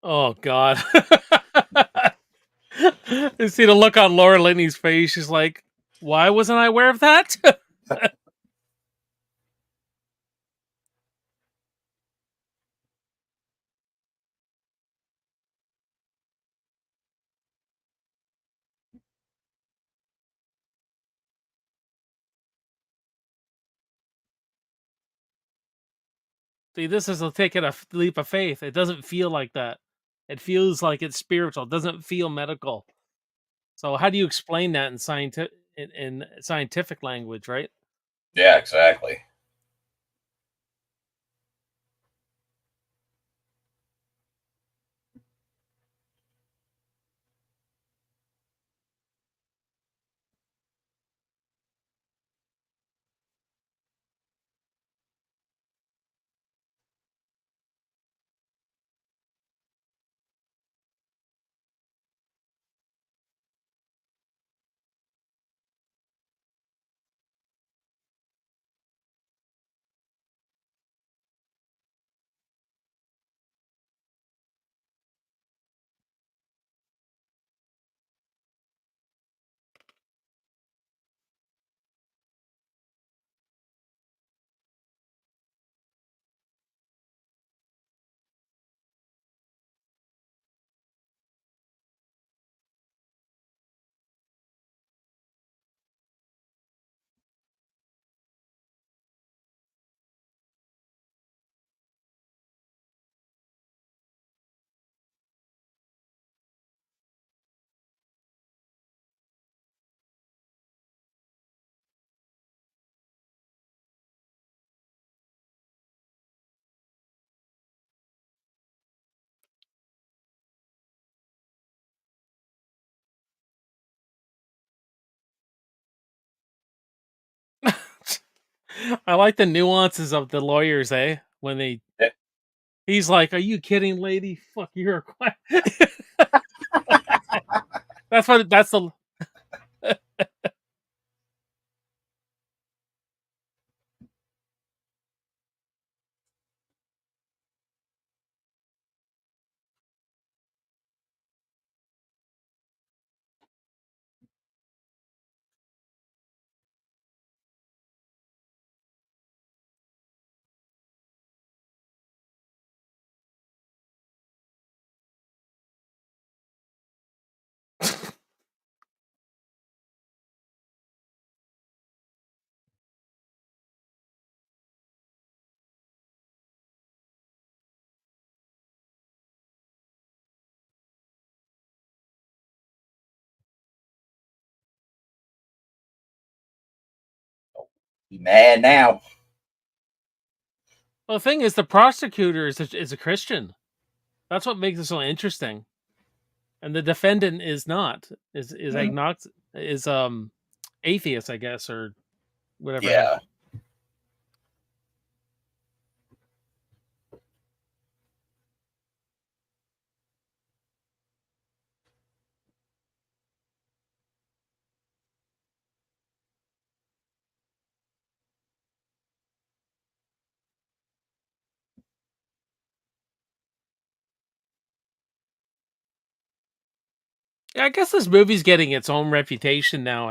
Oh God. You see the look on Laura Linney's face. She's like, "Why wasn't I aware of that?" See, this is taking a leap of faith. It doesn't feel like that. It feels like it's spiritual. It doesn't feel medical. So, how do you explain that in scientific language, right? Yeah, exactly. I like the nuances of the lawyers, eh? When Yeah. he's like, "Are you kidding, lady? Fuck, you're a that's the Be mad now. well, the thing is the prosecutor is a Christian. That's what makes it so interesting. And the defendant is not. Is Mhm. agnostic is atheist, I guess, or whatever heck. Yeah. Yeah, I guess this movie's getting its own reputation now,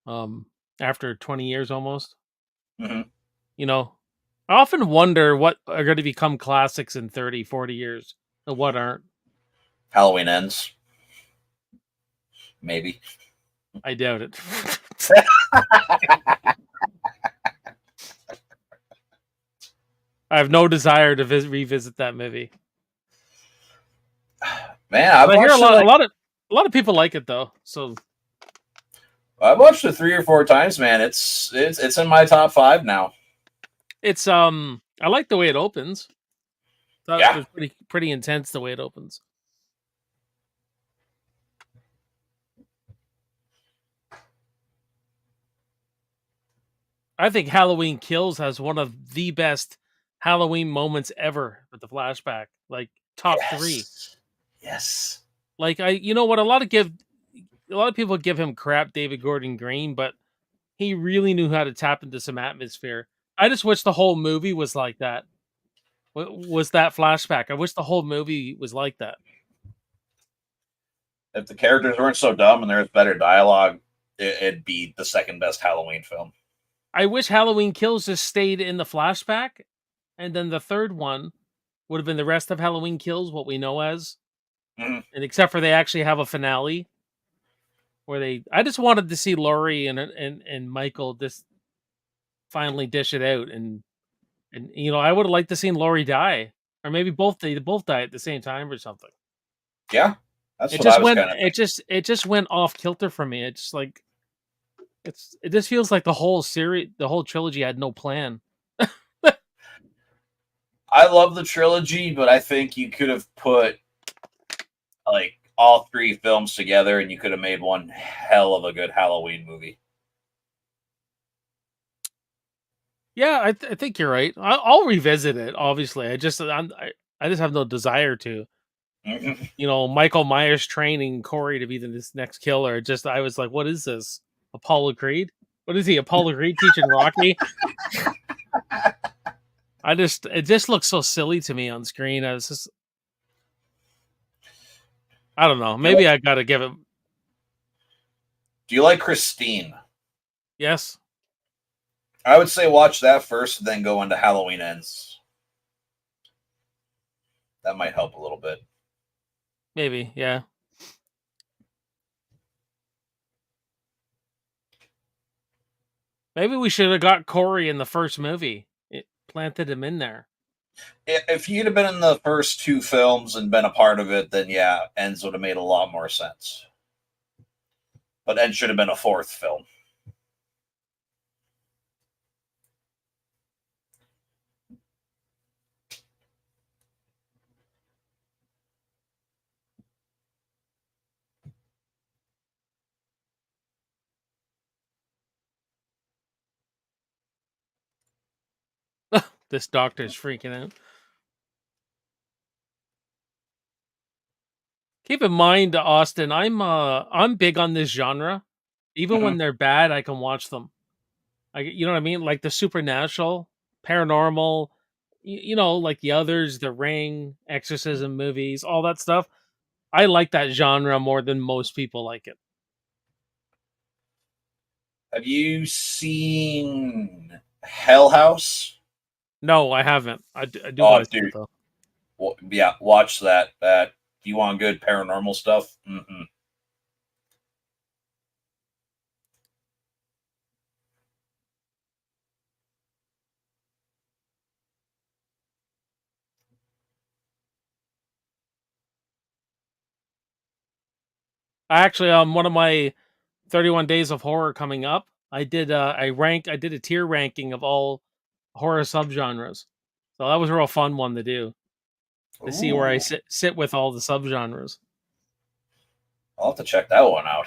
um after 20 years almost. Hmm. You know, I often wonder what are going to become classics in 30, 40 years and what aren't. Halloween ends. Maybe. I doubt it. I have no desire to revisit that movie. Man, But I hear a lot of people like it though. So I've watched it 3 or 4 times, man. It's in my top five now. it's I like the way it opens. Thought it Yeah. was pretty intense the way it opens. I think Halloween Kills has one of the best Halloween moments ever with the flashback. Like top 3. Yes. Yes. Like you know what, a lot of people give him crap, David Gordon Green, but he really knew how to tap into some atmosphere. I just wish the whole movie was like that. Was that flashback? I wish the whole movie was like that. If the characters weren't so dumb and there was better dialogue, it'd be the second best Halloween film. I wish Halloween Kills just stayed in the flashback, and then the third one would have been the rest of Halloween Kills, what we know as, Mhm. and except for they actually have a finale where they. I just wanted to see Laurie and Michael just finally dish it out, and I would have liked to seen Laurie die, or maybe both die at the same time or something. Yeah, that's It what I just was went kind of it thinking. just went off kilter for me. It's just like it just feels like the whole series, the whole trilogy had no plan. I love the trilogy, but I think you could have put like all three films together and you could have made one hell of a good Halloween movie. Yeah, I think you're right. I'll revisit it. Obviously, I just have no desire to. Mhm. Michael Myers training Corey to be this next killer. Just I was like, what is this? Apollo Creed? What is he? Apollo Creed teaching Rocky? It just looks so silly to me on screen. I don't know. Do you, Maybe I got to give it. do you like Christine? Yes, I would say watch that first, and then go into Halloween Ends. That might help a little bit. maybe. Yeah. Maybe we should have got Corey in the first movie. It planted him in there. If you'd have been in the first two films and been a part of it, then yeah, Ends would have made a lot more sense. But Ends should have been a fourth film. This doctor's freaking out. Keep in mind, Austin, I'm big on this genre. Even Mhm. when they're bad, I can watch them. You know what I mean? Like the supernatural, paranormal, like the others, the Ring, Exorcism movies, all that stuff. I like that genre more than most people like it. Have you seen Hell House? No, I haven't. I do Oh, want to see it dude, though. yeah, watch that. That you want good paranormal stuff? I actually, one of my 31 Days of Horror coming up, I did a tier ranking of all horror subgenres. So that was a real fun one to do, to see where I Ooh, sit with all the subgenres. I'll have to check that one out.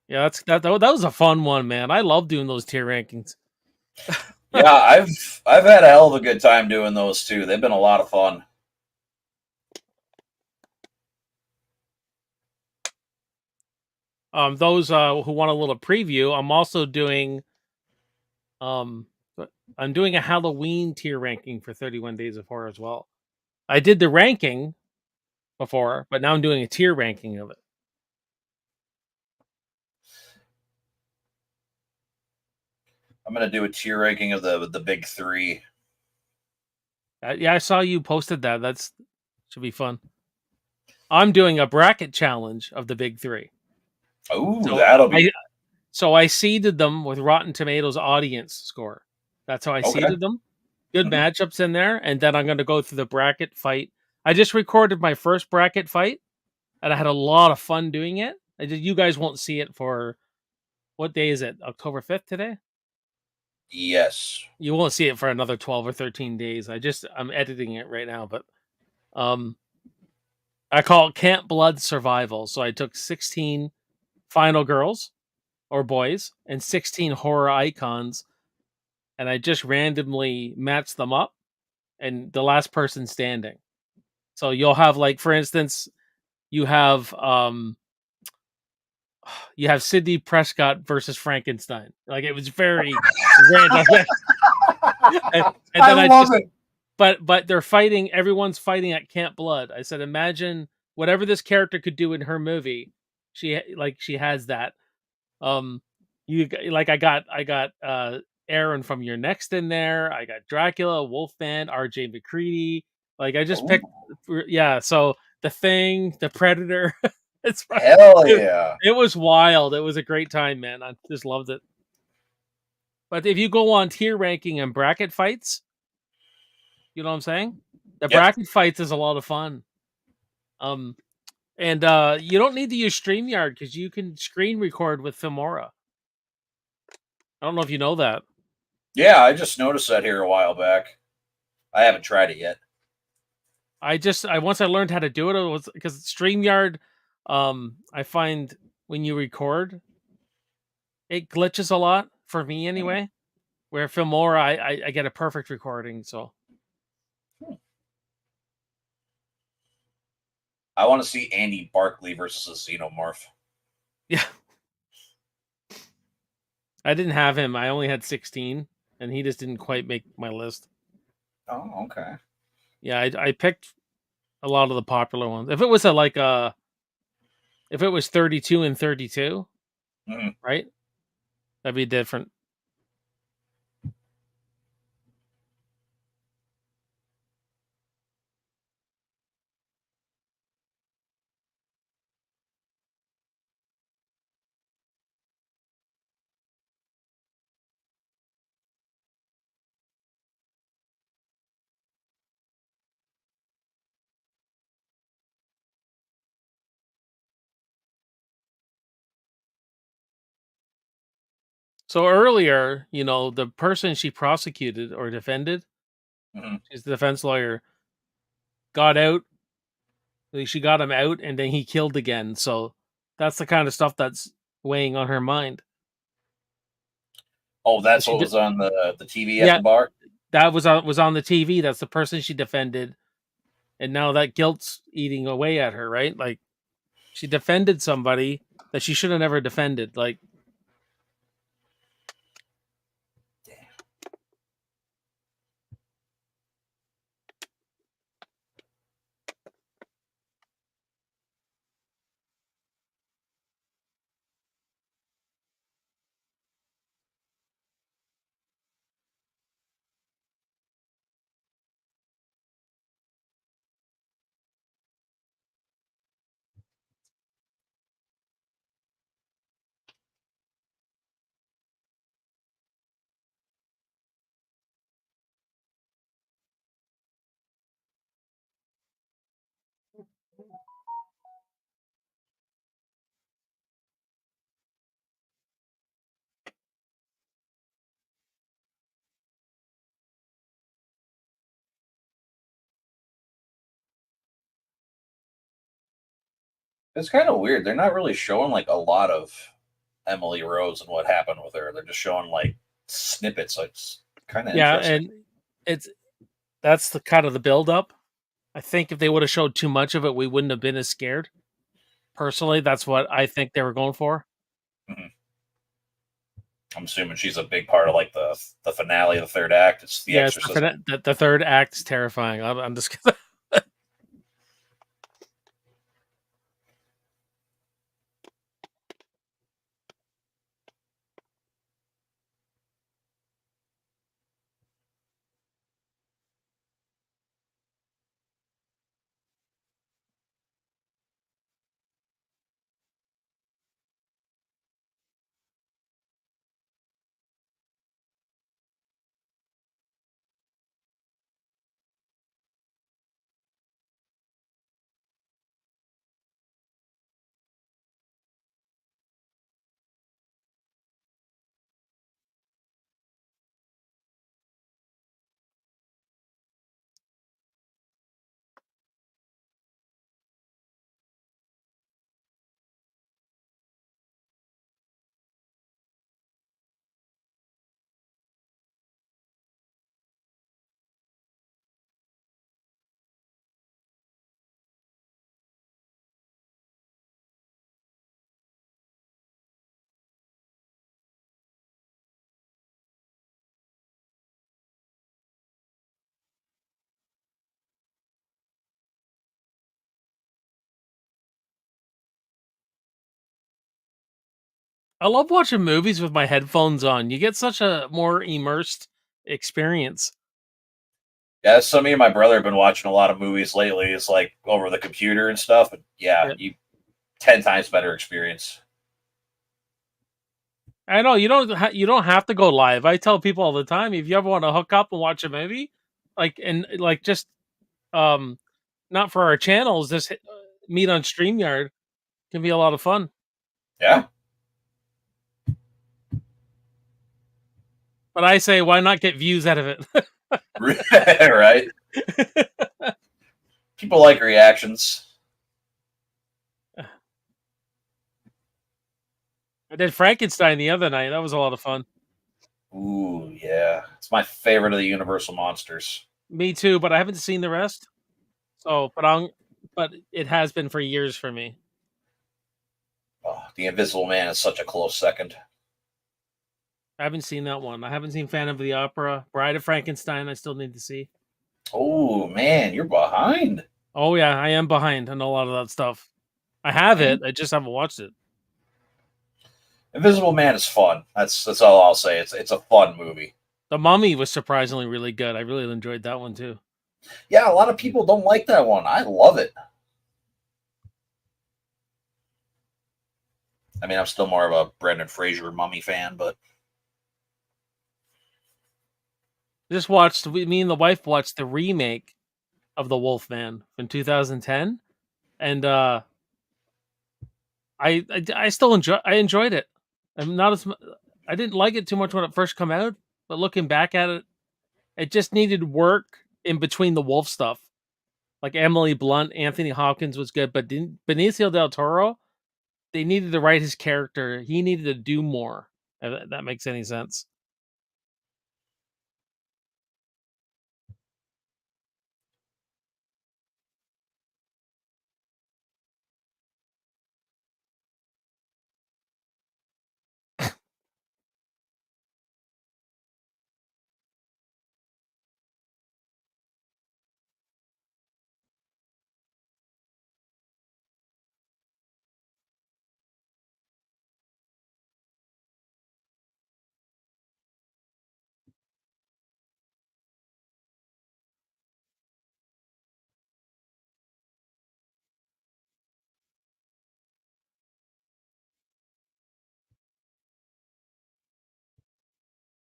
Yeah, that was a fun one, man. I love doing those tier rankings. Yeah, I've had a hell of a good time doing those too. They've been a lot of fun. Those who want a little preview, um I'm doing a Halloween tier ranking for 31 Days of Horror as well. I did the ranking before, but now I'm doing a tier ranking of it. I'm gonna do a tier ranking of the big three. Yeah, I saw you posted that. That's should be fun. I'm doing a bracket challenge of the big three. Ooh, So that'll be I seeded them with Rotten Tomatoes audience score. That's how I okay. seeded them. Good Mhm. matchups in there, and then I'm going to go through the bracket fight. I just recorded my first bracket fight, and I had a lot of fun doing it. You guys won't see it for what day is it? October 5th today. Yes. You won't see it for another 12 or 13 days. I'm editing it right now, but um, I call it Camp Blood Survival. So I took 16 final girls or boys and 16 horror icons, and I just randomly matched them up, and the last person standing. So you'll have, like, for instance, you have you have Sidney Prescott versus Frankenstein. Like, it was very random. and, and I then love it. but they're fighting. Everyone's fighting at Camp Blood. I said, imagine whatever this character could do in her movie. She has that. Like I got Aaron from Your Next in there. I got Dracula, Wolfman, R.J. McCready. Like I just picked, Ooh, yeah. So the Thing, the Predator. it's fu- hell it, yeah. it was wild. It was a great time, man. I just loved it. But if you go on tier ranking and bracket fights, you know what I'm saying? The Yep. bracket fights is a lot of fun. Um, and you don't need to use StreamYard because you can screen record with Filmora. I don't know if you know that. Yeah, I just noticed that here a while back. I haven't tried it yet. I once I learned how to do it, it was because StreamYard, I find when you record, it glitches a lot for me Mhm. anyway. Where Filmora, I get a perfect recording. So I want to see Andy Barkley versus a Xenomorph. yeah, I didn't have him. I only had 16, and he just didn't quite make my list. Oh, okay. Yeah, I picked a lot of the popular ones. If it was if it was 32 and 32, Mhm. right? That'd be different. So earlier, the person she prosecuted or defended, Mhm. she's the defense lawyer, got out. Like, she got him out, and then he killed again. So that's the kind of stuff that's weighing on her mind. Oh, So that's what was on the TV at yeah, the bar. that was on the TV. That's the person she defended, and now that guilt's eating away at her. Right? Like she defended somebody that she should have never defended. Like It's kind of weird. They're not really showing like a lot of Emily Rose and what happened with her. They're just showing like snippets. Like, it's kind of yeah, interesting. and it's that's the kind of the build up. I think if they would have showed too much of it, we wouldn't have been as scared. Personally, that's what I think they were going for. Mhm. I'm assuming she's a big part of like the finale of the third act. It's the Yeah, it's exorcism. the third act is terrifying. I'm just gonna I love watching movies with my headphones on. You get such a more immersed experience. Yeah, so me and my brother have been watching a lot of movies lately. It's like over the computer and stuff. And yeah, Yeah. you 10 times better experience. I know you don't have to go live. I tell people all the time, if you ever want to hook up and watch a movie, like just um not for our channels, just meet on StreamYard can be a lot of fun. Yeah, But I say, why not get views out of it? right. People like reactions. I did Frankenstein the other night. That was a lot of fun. Ooh, yeah, it's my favorite of the Universal monsters. Me too, but I haven't seen the rest. So, but it has been for years for me. Oh, the Invisible Man is such a close second. I haven't seen that one. I haven't seen Phantom of the Opera, Bride of Frankenstein. I still need to see. Oh man, you're behind. Oh yeah, I am behind on a lot of that stuff. I have Man, it. I just haven't watched it. Invisible Man is fun. That's all I'll say. It's a fun movie. The Mummy was surprisingly really good. I really enjoyed that one too. Yeah, a lot of people don't like that one. I love it. I mean, I'm still more of a Brendan Fraser Mummy fan, but Just watched. Me and the wife watched the remake of The Wolfman in 2010, and I still enjoyed it. I'm not as I didn't like it too much when it first come out, but looking back at it, it just needed work in between the wolf stuff. Like Emily Blunt, Anthony Hopkins was good, but didn't Benicio del Toro, they needed to write his character. He needed to do more. If that makes any sense.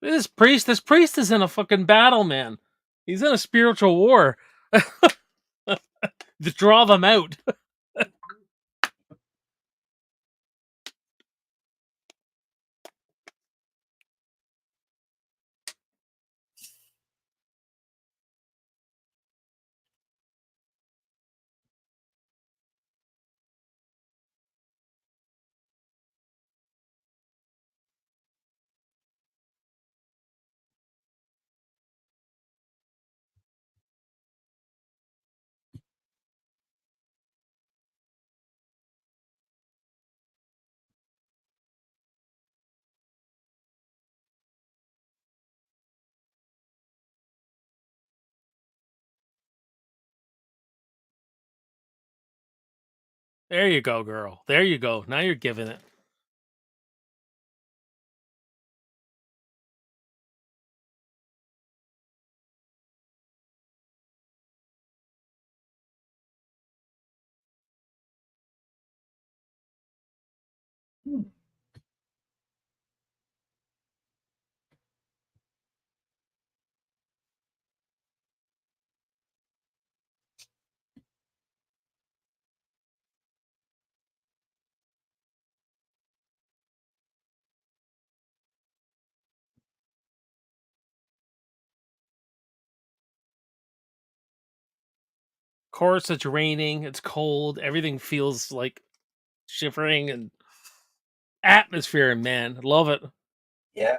This priest is in a fucking battle, man. He's in a spiritual war. To draw them out. There you go, girl. There you go. Now you're giving it. Of course, it's raining. It's cold. Everything feels like shivering and atmosphere. Man, love it. yeah,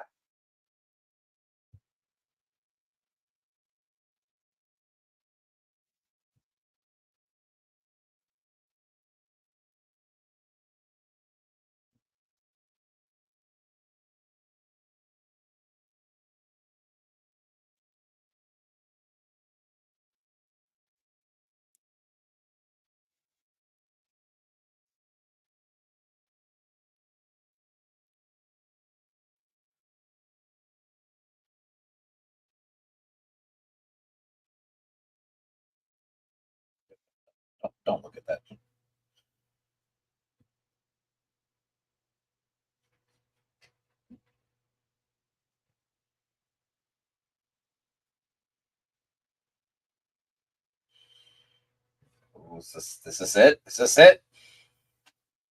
Ooh, this is it? Is this it?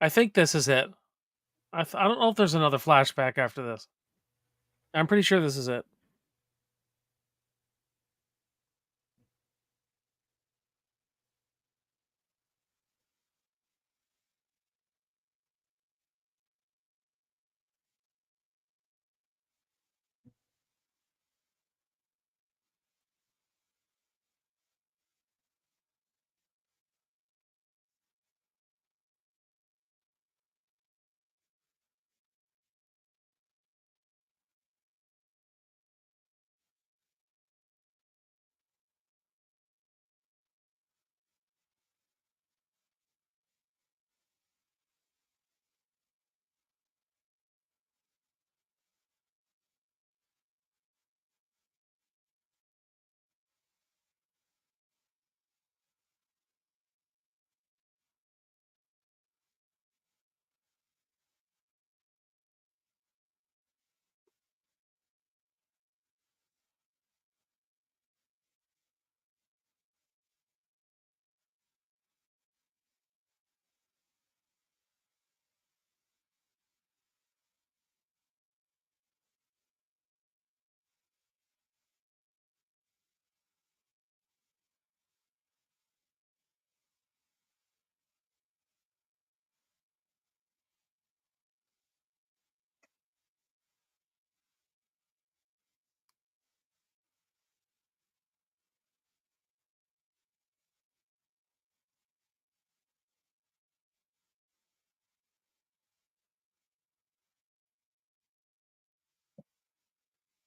I think this is it. I don't know if there's another flashback after this. I'm pretty sure this is it.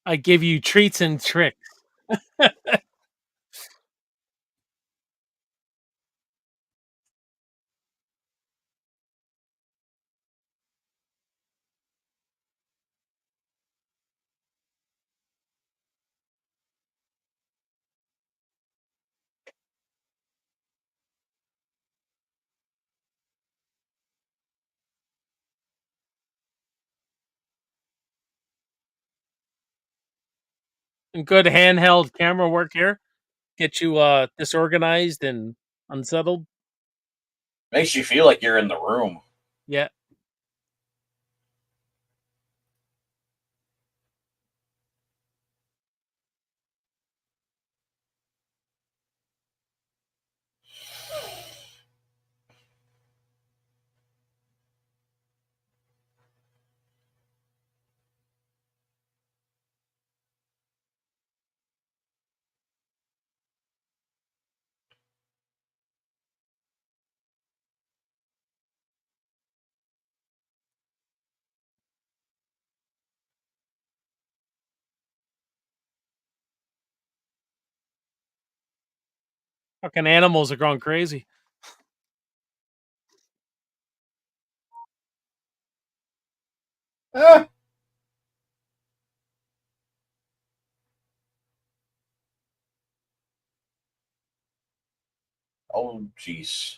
I give you treats and tricks. And good handheld camera work here. Get you disorganized and unsettled. Makes you feel like you're in the room. Yeah. Fucking animals are going crazy. Ah! Oh, jeez.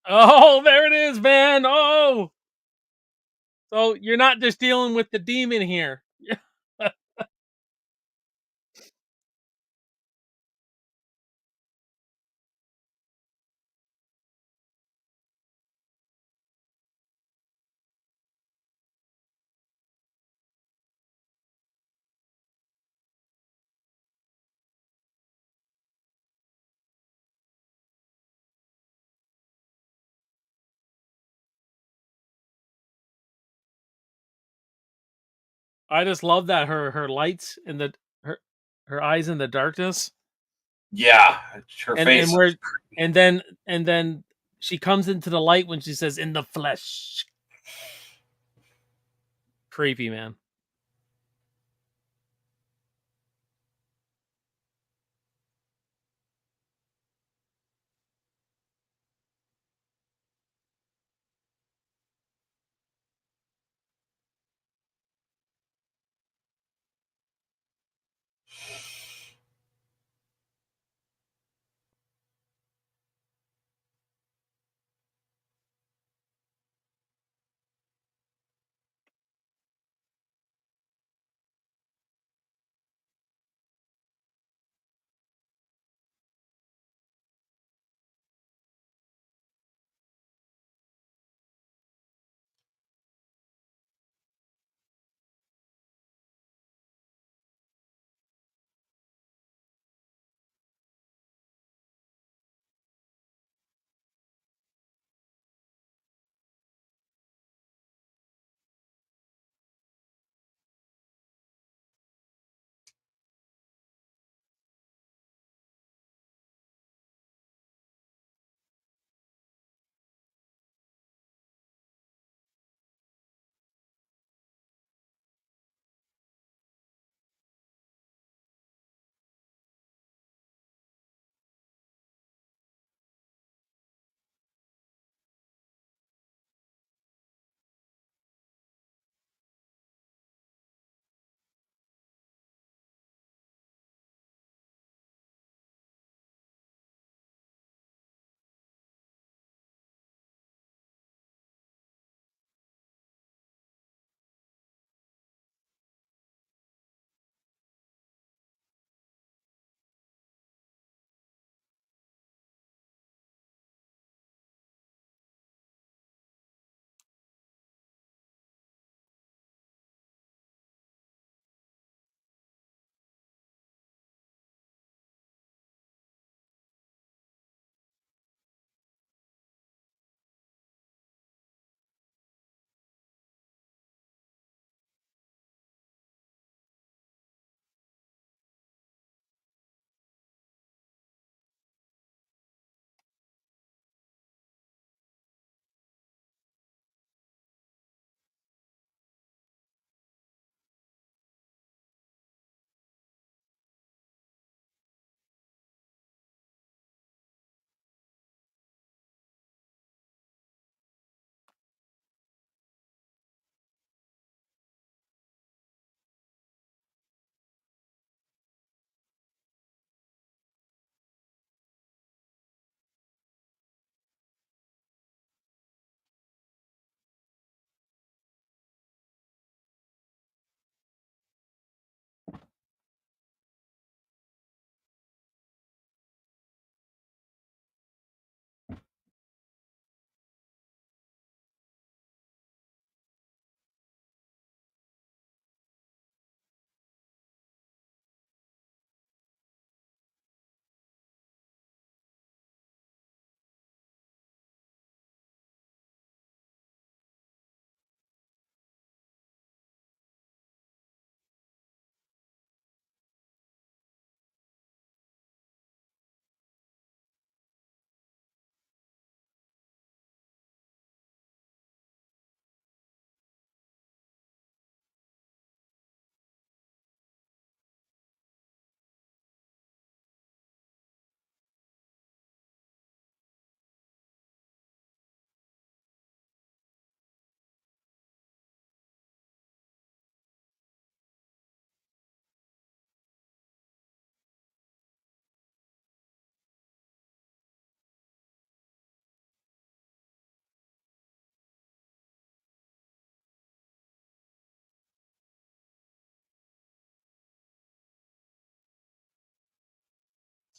Oh, there it is, man. Oh, so you're not just dealing with the demon here. I just love that her lights in the her her eyes in the darkness, Yeah, her and face where is creepy. and then she comes into the light when she says in the flesh. Creepy, man.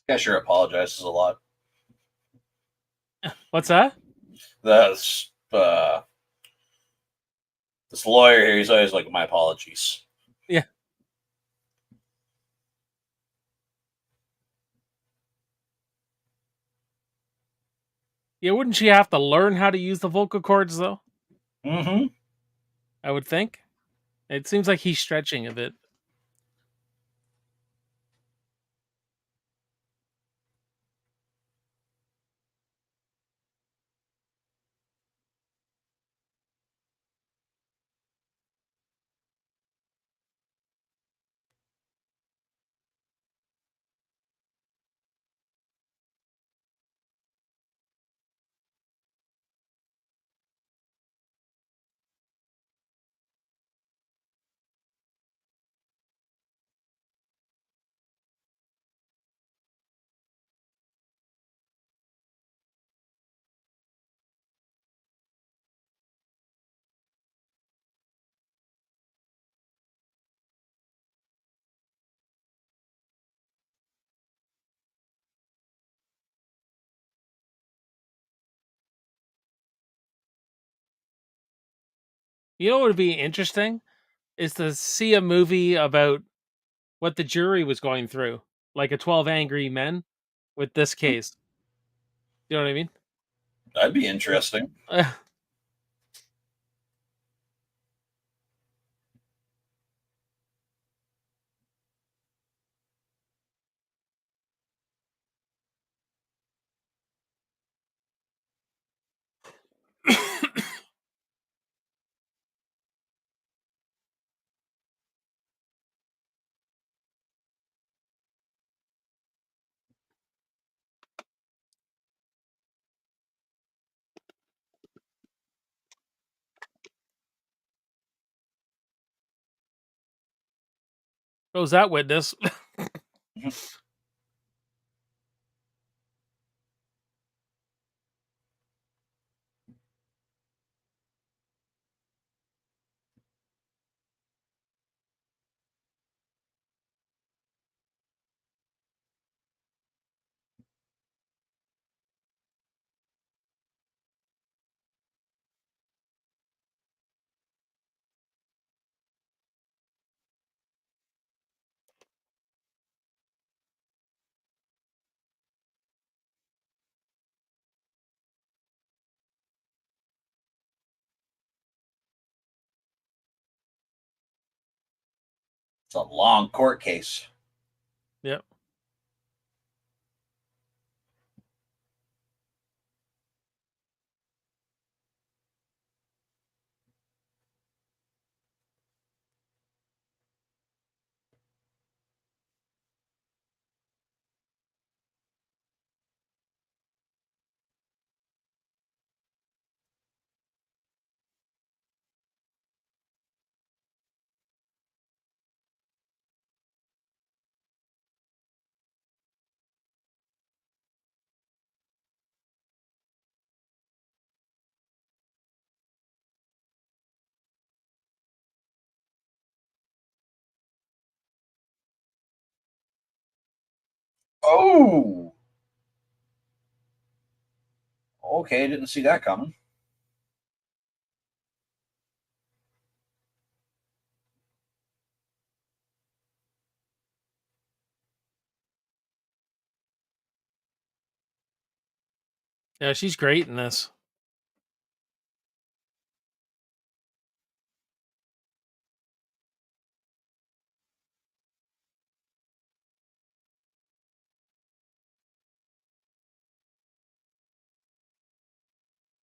Guy sure apologizes a lot. What's that? That's this lawyer here. He's always like, my apologies. Yeah. Yeah, wouldn't she have to learn how to use the vocal cords though? Mm-hmm. I would think. It seems like he's stretching a bit. You know what would be interesting is to see a movie about what the jury was going through, like a 12 Angry Men with this case. You know what I mean? That'd be interesting. Goes that witness. It's a long court case. Yep. Oh, okay. Didn't see that coming. Yeah, she's great in this.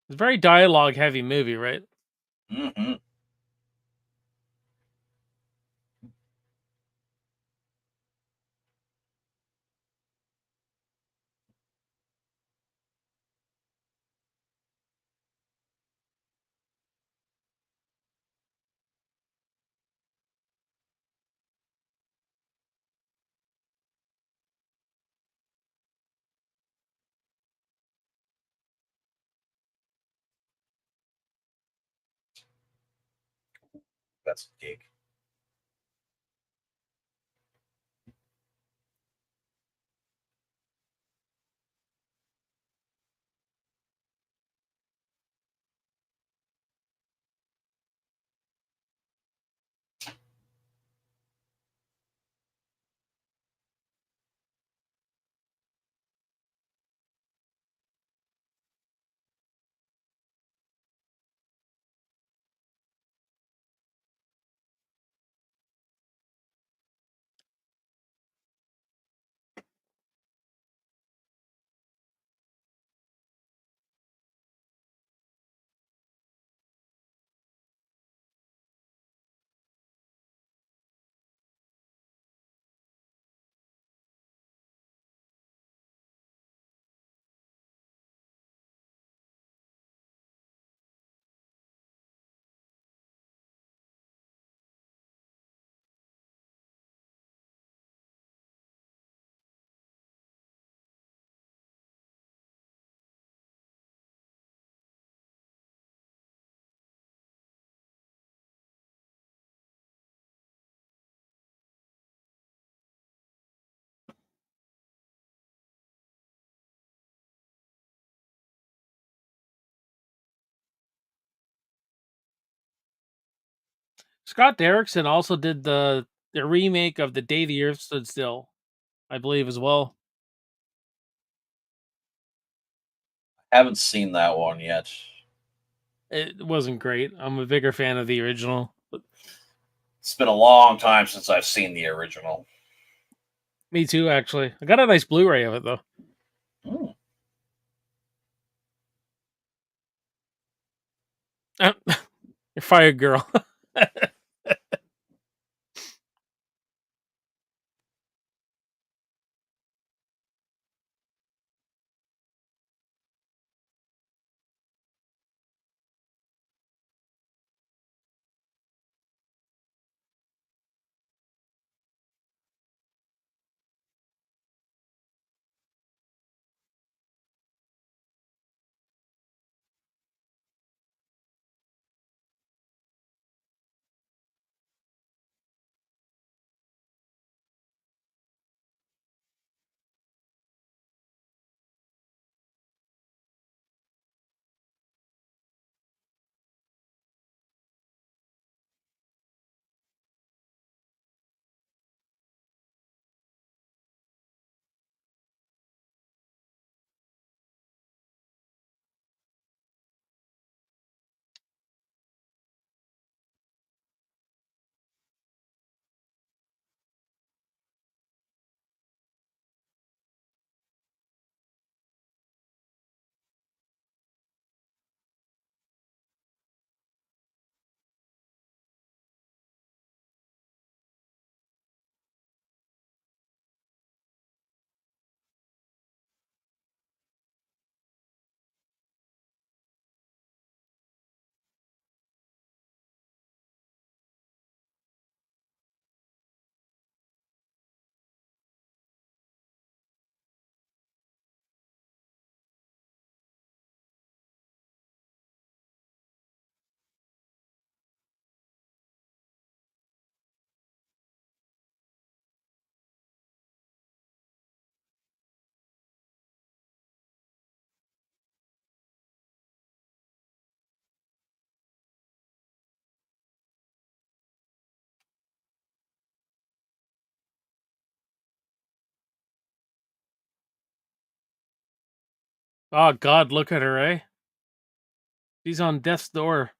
It's a very dialogue heavy movie, right? Mm-hmm. That's a gig. Scott Derrickson also did the remake of The Day the Earth Stood Still, I believe, as well. Haven't seen that one yet. It wasn't great. I'm a bigger fan of the original. But It's been a long time since I've seen the original. me too, actually. I got a nice Blu-ray of it though. Hmm. You're fired, girl. Oh God, look at her, eh? She's on death's door.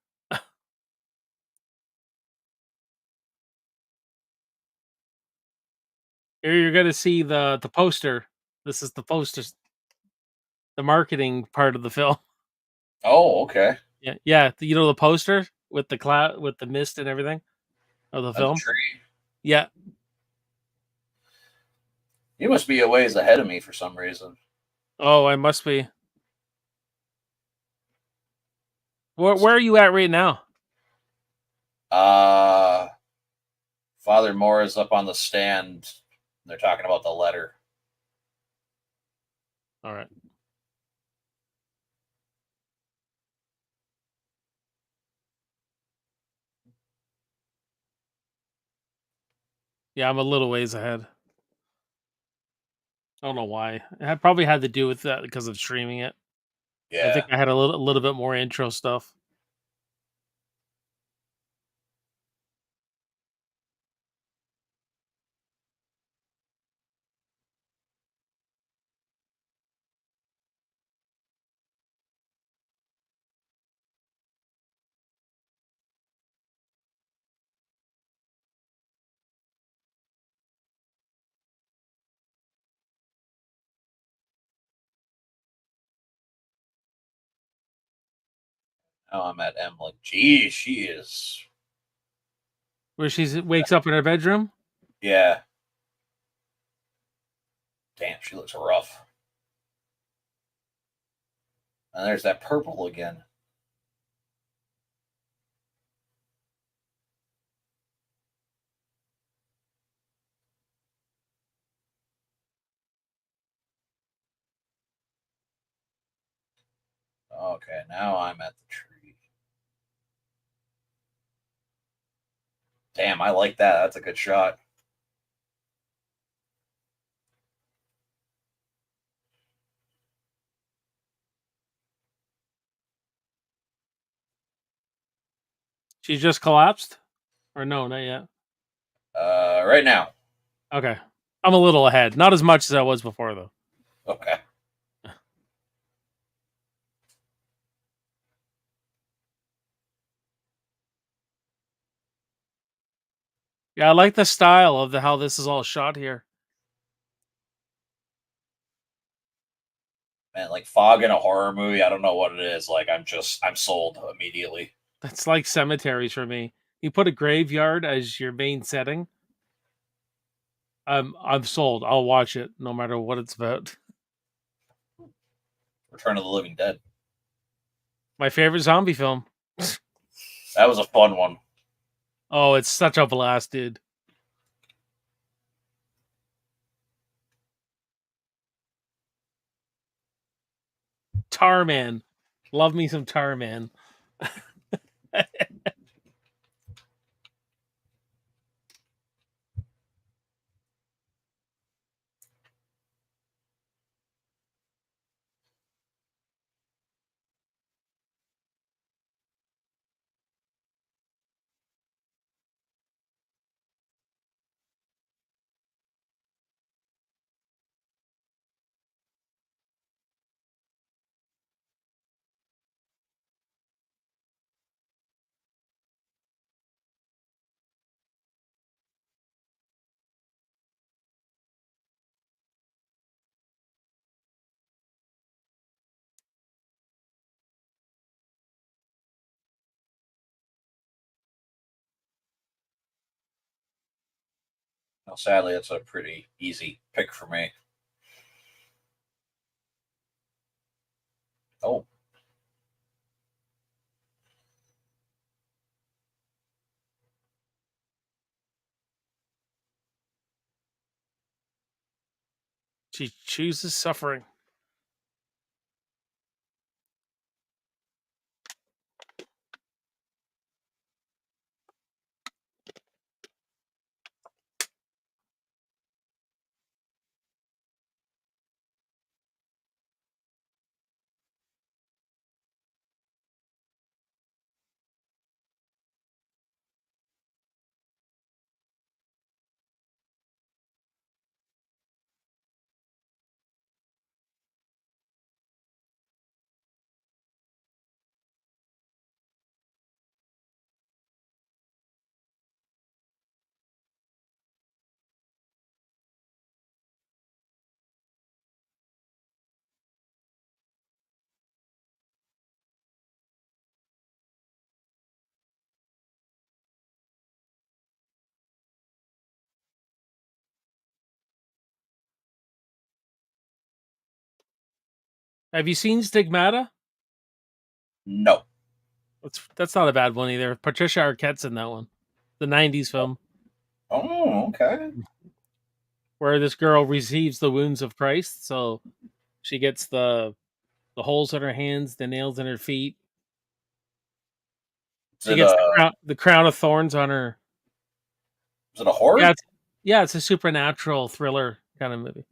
Here you're gonna see the poster. This is the poster, the marketing part of the film. Oh, okay. Yeah, yeah. You know the poster with the cloud, with the mist and everything of the Of the film. tree. Yeah. You must be a ways ahead of me for some reason. Oh, I must be. Where are you at right now? Uh, Father Moore is up on the stand. They're talking about the letter. All right. Yeah, I'm a little ways ahead. I don't know why. It probably had to do with that because of streaming it. I think Yeah. I had a little bit more intro stuff. Now I'm at Emily. Geez, she is. Where she wakes up in her bedroom. Yeah. Damn, she looks rough. And there's that purple again. Okay, now I'm at the tree. Damn, I like that. That's a good shot. She just collapsed. Or no, not yet. Right now. Okay. I'm a little ahead. Not as much as I was before, though. Okay. Yeah, I like the style of how this is all shot here. Man, like fog in a horror movie, I don't know what it is. Like I'm sold immediately. That's like cemeteries for me. You put a graveyard as your main setting. I'm sold. I'll watch it no matter what it's about. Return of the Living Dead. My favorite zombie film. That was a fun one. Oh, it's such a blast, dude. Tarman. Love me some Tarman. Now, sadly, it's a pretty easy pick for me. Oh, She chooses suffering. Have you seen Stigmata? no. That's not a bad one either. Patricia Arquette's in that one. The '90s film Oh, okay. where this girl receives the wounds of Christ, so she gets the holes in her hands, the nails in her feet. Is She it gets a the crown of thorns on her. is it a horror? Yeah, it's a supernatural thriller kind of movie.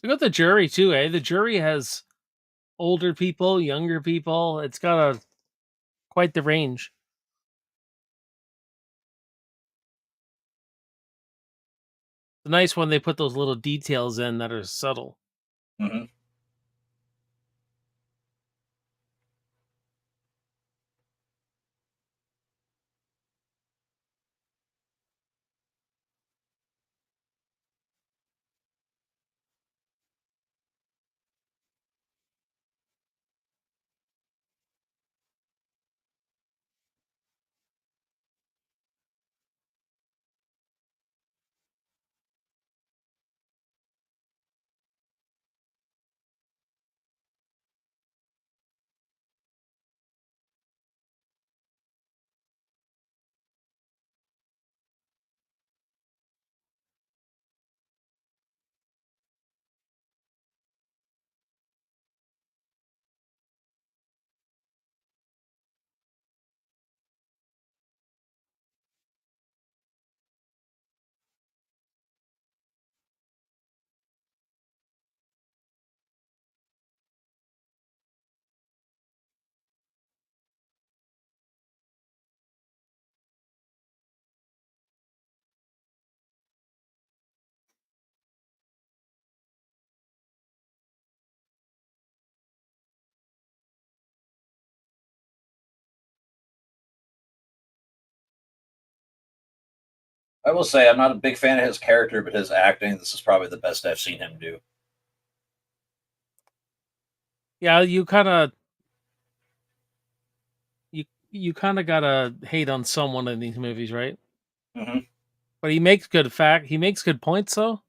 We got the jury too, eh? The jury has older people, younger people. It's got a quite the range. nice when they put those little details in that are subtle. Hmm. I will say I'm not a big fan of his character, but his acting, this is probably the best I've seen him do. Yeah, you kind of gotta hate on someone in these movies, right? Hmm. But he makes good points though.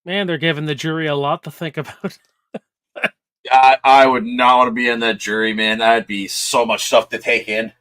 Man, they're giving the jury a lot to think about. I would not want to be in that jury, man. That'd be so much stuff to take in.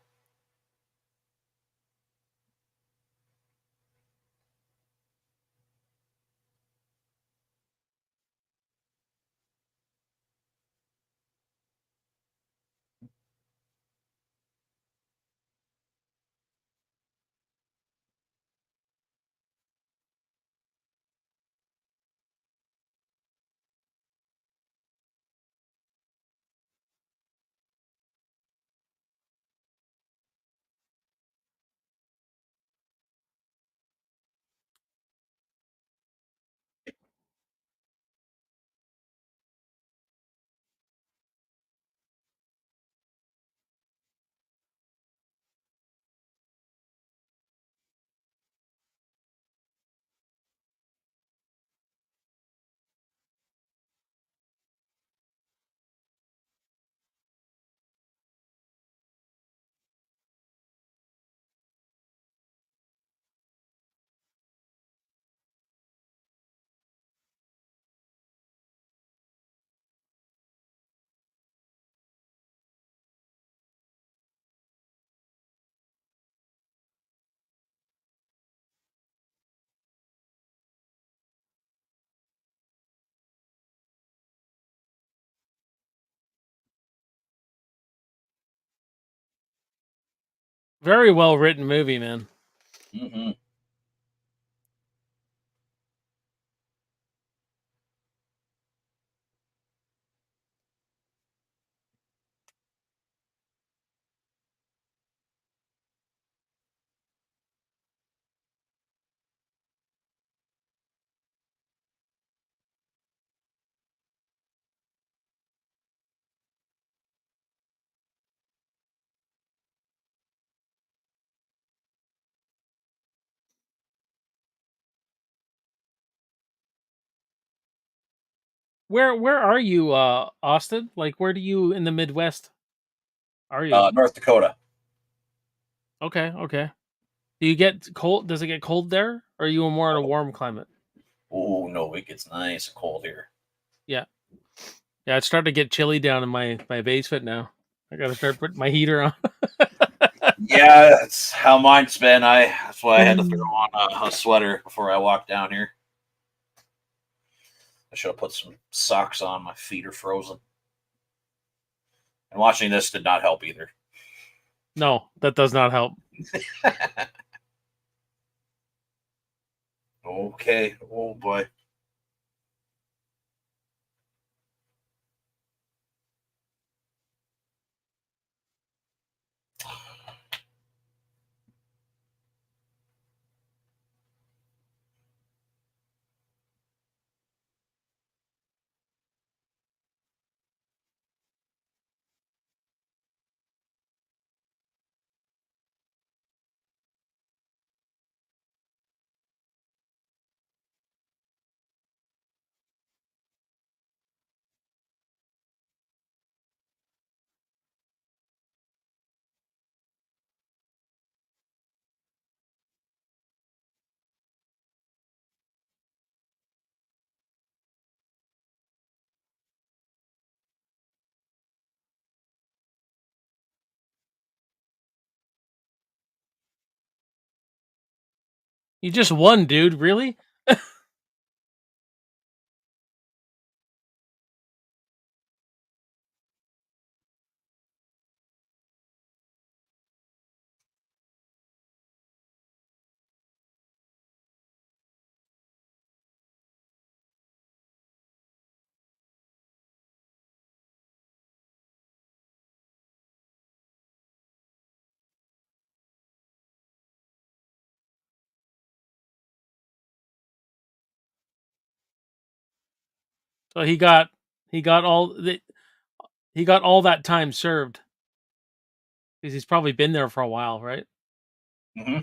Very well written movie, man. Hmm. Where are you, Austin? Like, where do you in the Midwest are you? North Dakota. Okay, okay. Do you get cold? Does it get cold there? Or are you more in a Oh, warm climate? oh no, it gets nice and cold here. Yeah. Yeah, it's starting to get chilly down in my basement now. I gotta start putting my heater on. Yeah, that's how mine's been. That's why I had to throw on a sweater before I walked down here. I should have put some socks on. My feet are frozen. And watching this did not help either. No, that does not help. Okay. Oh boy. You just won, dude. Really? So he got all the he got all that time served because he's probably been there for a while, right? Hmm.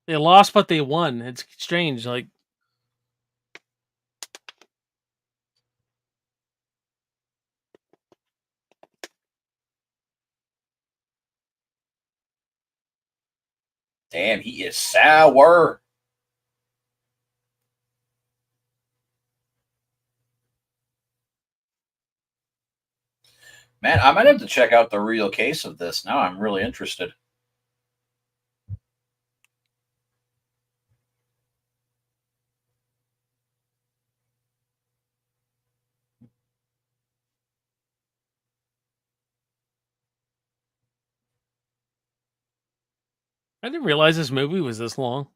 They lost, but they won. It's strange. Like, Damn, he is sour. Man, I might have to check out the real case of this. Now I'm really interested. I didn't realize this movie was this long.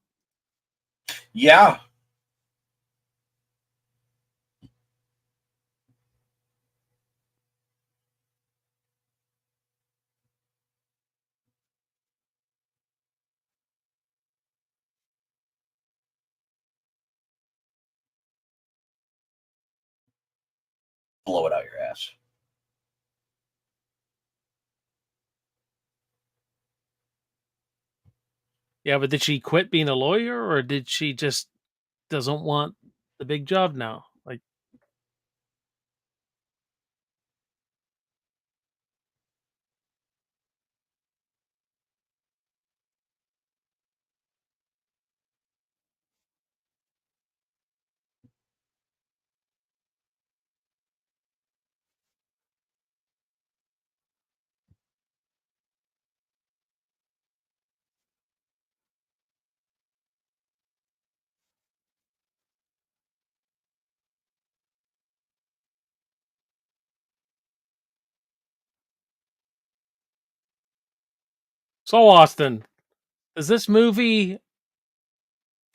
Yeah. Blow it out your ass. Yeah, but did she quit being a lawyer, or did she just doesn't want the big job now? Like, so Austin, does this movie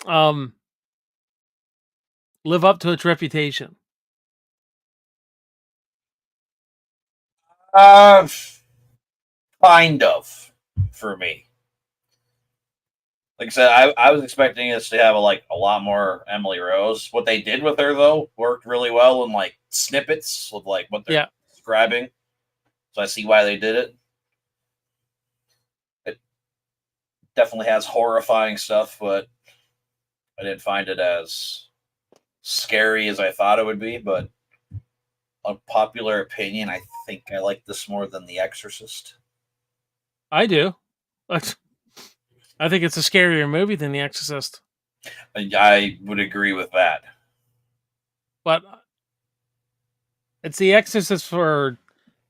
um live up to its reputation? Uh, kind of for me. Like I said, I was expecting us to have a lot more Emily Rose. What they did with her though worked really well in like snippets of like what they're Yeah. describing. So I see why they did it. It definitely has horrifying stuff, but I didn't find it as scary as I thought it would be, but unpopular opinion, I think I like this more than The Exorcist. I do. I think it's a scarier movie than The Exorcist, I would agree with that. but it's The Exorcist for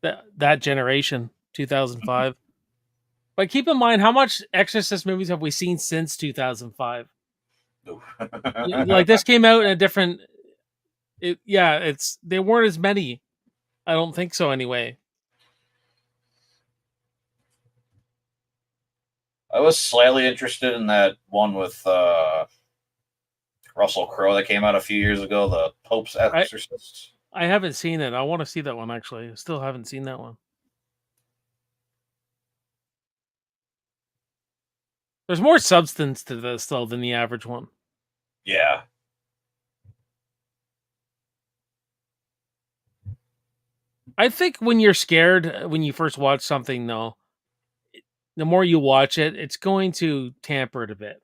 that generation, 2005. But keep in mind, how much Exorcist movies have we seen since 2005? Like this came out in a different. There weren't as many. I don't think so anyway. I was slightly interested in that one with Russell Crowe that came out a few years ago, The Pope's I Exorcist. I haven't seen it. I want to see that one actually. I still haven't seen that one. There's more substance to this though than the average one. Yeah. I think when you're scared when you first watch something though, the more you watch it, it's going to tamper it a bit.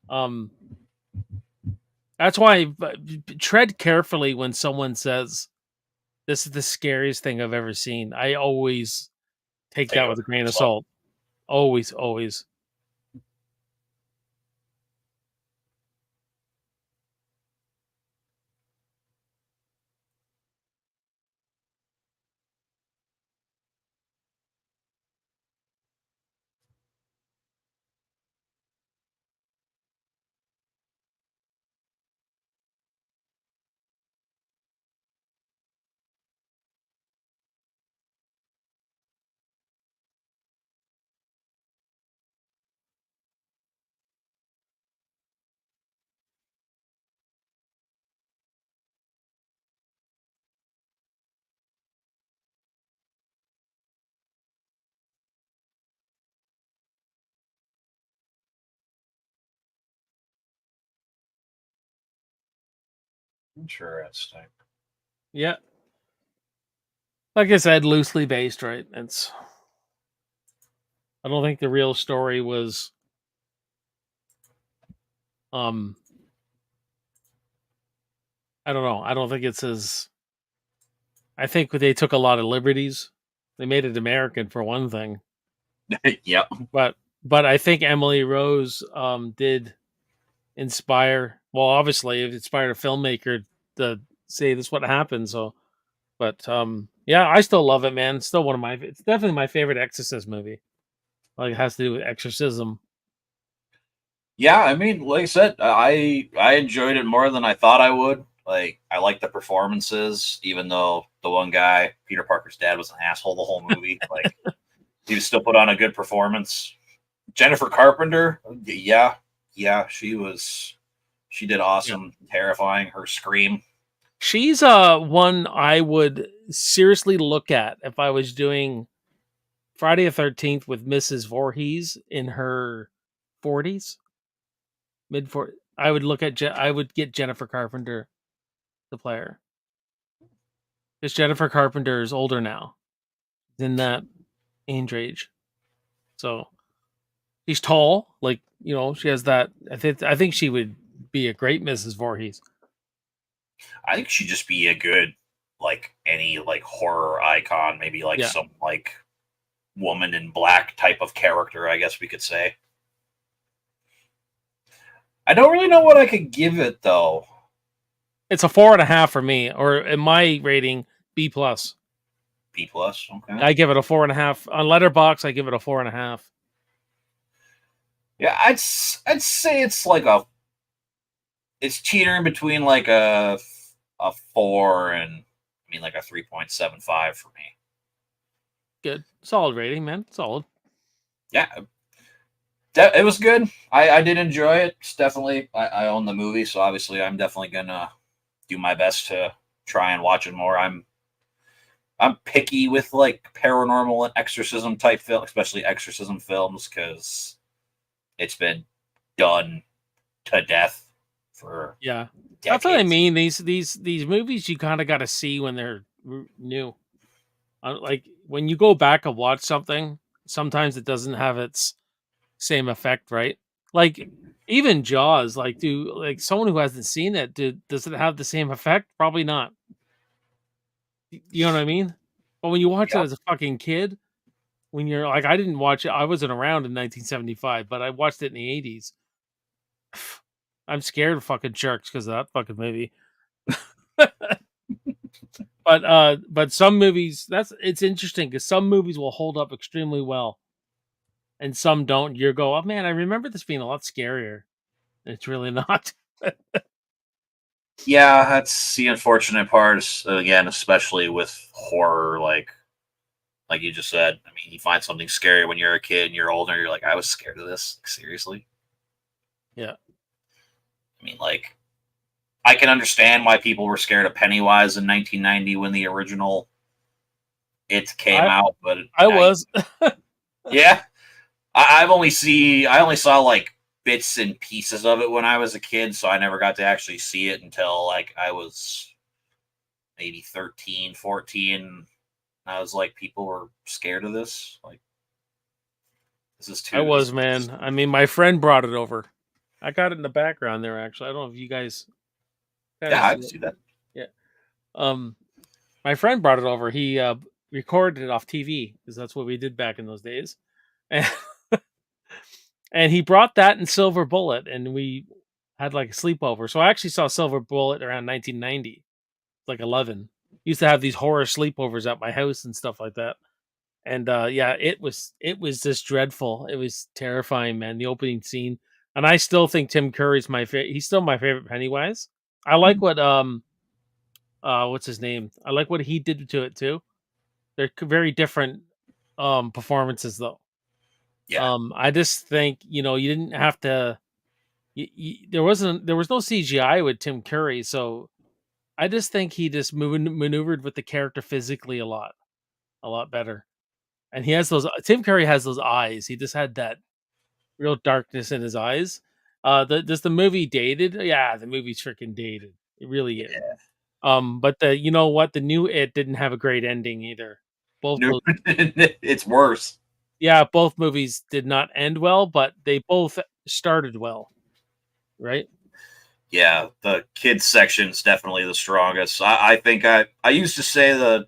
Um that's why tread carefully when someone says this is the scariest thing I've ever seen. I always take Take that it with with a a grain grain of of salt. salt. Always, always. Interesting. Yeah. Like I said, loosely based, right? It's I don't think the real story was um I don't know. I don't think it's as I think they took a lot of liberties. They made it American for one thing. Yep. But I think Emily Rose did inspire well, obviously it inspired a filmmaker to say this is what happened. So but yeah, I still love it, man. It's still one of my it's definitely my favorite Exorcist movie. Like it has to do with exorcism. Yeah, I mean, like I said, I enjoyed it more than I thought I would. Like, I like the performances, even though the one guy, Peter Parker's dad, was an asshole the whole movie. Like, he was still put on a good performance. Jennifer Carpenter, yeah, yeah, she did Yeah. awesome, terrifying. Her scream, She's one I would seriously look at if I was doing Friday the 13th with Mrs. Voorhees in her 40s, mid 40s. I would look at I would get Jennifer Carpenter to play her. Because Jennifer Carpenter is older now, in that age range. So she's tall, like she has that. I think she would be a great Mrs. Voorhees. I think she'd just be a good, like, any, like, horror icon, maybe, like, Yeah, some, like, woman in black type of character, I guess we could say. I don't really know what I could give it, though. it's a 4.5 for me, or in my rating, B plus. B plus. Okay. I give it a 4.5 on Letterbox. I give it a 4.5. Yeah, I'd say it's like it's teetering between like a 4 and I mean like a 3.75 for me. Good, solid rating, man. Solid. Yeah, it was good. I did enjoy it. It's definitely I own the movie, so obviously I'm definitely gonna do my best to try and watch it more. I'm picky with like paranormal and exorcism type film, especially exorcism films, because it's been done to death for Yeah, that's what I decades. mean. These movies you kind of got to see when they're new. Like when you go back and watch something, sometimes it doesn't have its same effect, right? Like, even Jaws, like, someone who hasn't seen it, does it have the same effect? Probably not. You know what I mean? But when you watch it Yeah. as a fucking kid, when you're like, I didn't watch it. I wasn't around in 1975, but I watched it in the 80s. I'm scared of fucking sharks because of that fucking movie. But some movies, that's it's interesting because some movies will hold up extremely well and some don't. You go, oh man, I remember this being a lot scarier. And it's really not. Yeah, that's the unfortunate part. Again, especially with horror, like you just said. I mean, you find something scary when you're a kid and you're older. You're like, I was scared of this. Like, seriously. Yeah, I mean, like, I can understand why people were scared of Pennywise in 1990 when the original It came I out, but I I was. yeah, I only saw like bits and pieces of it when I was a kid, so I never got to actually see it until like I was maybe 13, 14. I was like, people were scared of this. Like, I this was, is man. I mean, my friend brought it over. I got it in the background there. Actually, I don't know if you guys kind of yeah, I see can it. see that. Yeah. Um, my friend brought it over. He recorded it off TV because that's what we did back in those days. And, and he brought that and Silver Bullet, and we had like a sleepover. So I actually saw Silver Bullet around 1990, like 11. Used to have these horror sleepovers at my house and stuff like that. And yeah, it was just dreadful. It was terrifying, man. The opening scene, and I still think Tim Curry's my favorite. He's still my favorite Pennywise. I like what what's his name? I like what he did to it too. They're very different performances though. Yeah, I just think you didn't have to. There was no CGI with Tim Curry, so I just think he just maneuvered with the character physically a lot better. And he has those. Tim Curry has those eyes. He just had that real darkness in his eyes. Does the movie dated? Yeah, the movie's freaking dated. It really is. yeah. But the you know what? The new It didn't have a great ending either. Both No, mo- it's worse. yeah, both movies did not end well, but they both started well, right? Yeah, the kids section's definitely the strongest. I think I used to say the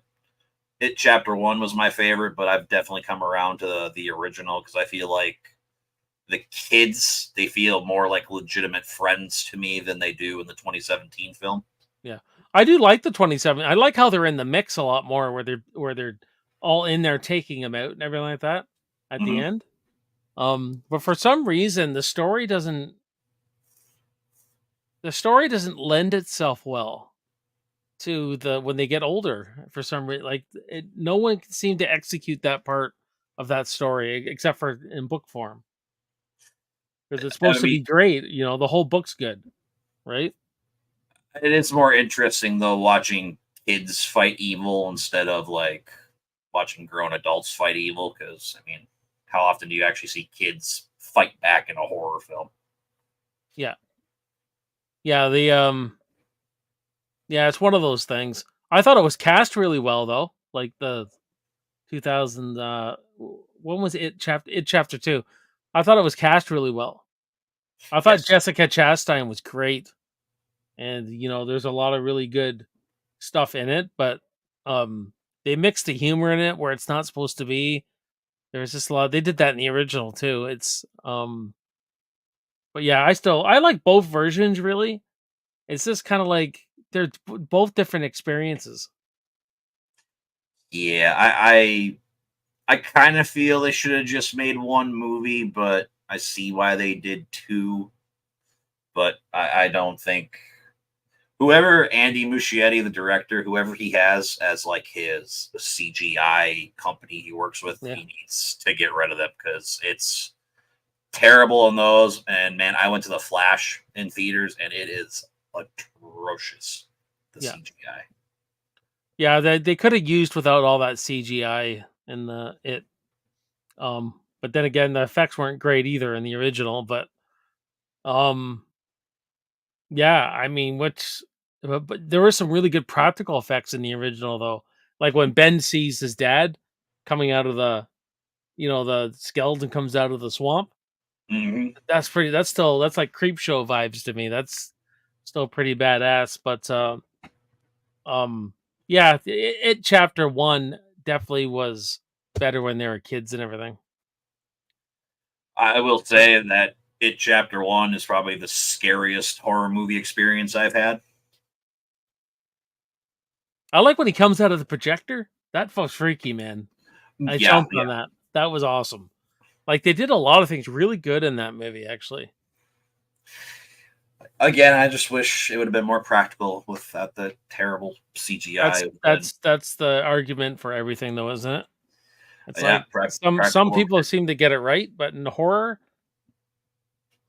It Chapter One was my favorite, but I've definitely come around to the original because I feel like the kids they feel more like legitimate friends to me than they do in the 2017 film. Yeah. I do like the 27. I like how they're in the mix a lot more where they're all in there taking him out and everything like that at the Hmm. end. But for some reason the story doesn't lend itself well to the when they get older for some reason. Like no one can seem to execute that part of that story except for in book form because it's I supposed to mean, be great. The whole book's good, right? it is more interesting though watching kids fight evil instead of like watching grown adults fight evil. Because I mean, how often do you actually see kids fight back in a horror film? Yeah, yeah. Yeah, it's one of those things. I thought it was cast really well though. Like the 2000 when was it chapter 2. I thought it was cast really well. I thought Yes, Jessica Chastain was great, and there's a lot of really good stuff in it, but they mixed the humor in it where it's not supposed to be. There's just a lot. They did that in the original too. But yeah, I like both versions really. It's just kind of like they're both different experiences. yeah, I kind of feel they should have just made one movie, but I see why they did two. But I don't think whoever Andy Muschietti, the director, whoever he has as like his CGI company he works with, Yeah, he needs to get rid of them because it's terrible in those. And man, I went to the Flash in theaters, and it is atrocious. The yeah, CGI. yeah. They could have used without all that CGI in the it. But then again, the effects weren't great either in the original. But um, yeah, I mean, but there were some really good practical effects in the original though. Like when Ben sees his dad coming out of the skeleton comes out of the swamp. Hmm. That's like creep show vibes to me. That's still pretty badass. But um, yeah, it chapter one definitely was better when they were kids and everything. I will say that It Chapter One is probably the scariest horror movie experience I've had. I like when he comes out of the projector. That was freaky, man. I Yeah, jumped yeah. on that. That was awesome. Like they did a lot of things really good in that movie, actually. Again, I just wish it would have been more practical without the terrible CGI. That's It would have been, that's that's the argument for everything, though, isn't it? It's yeah, like some practical. people seem to get it right, but in horror,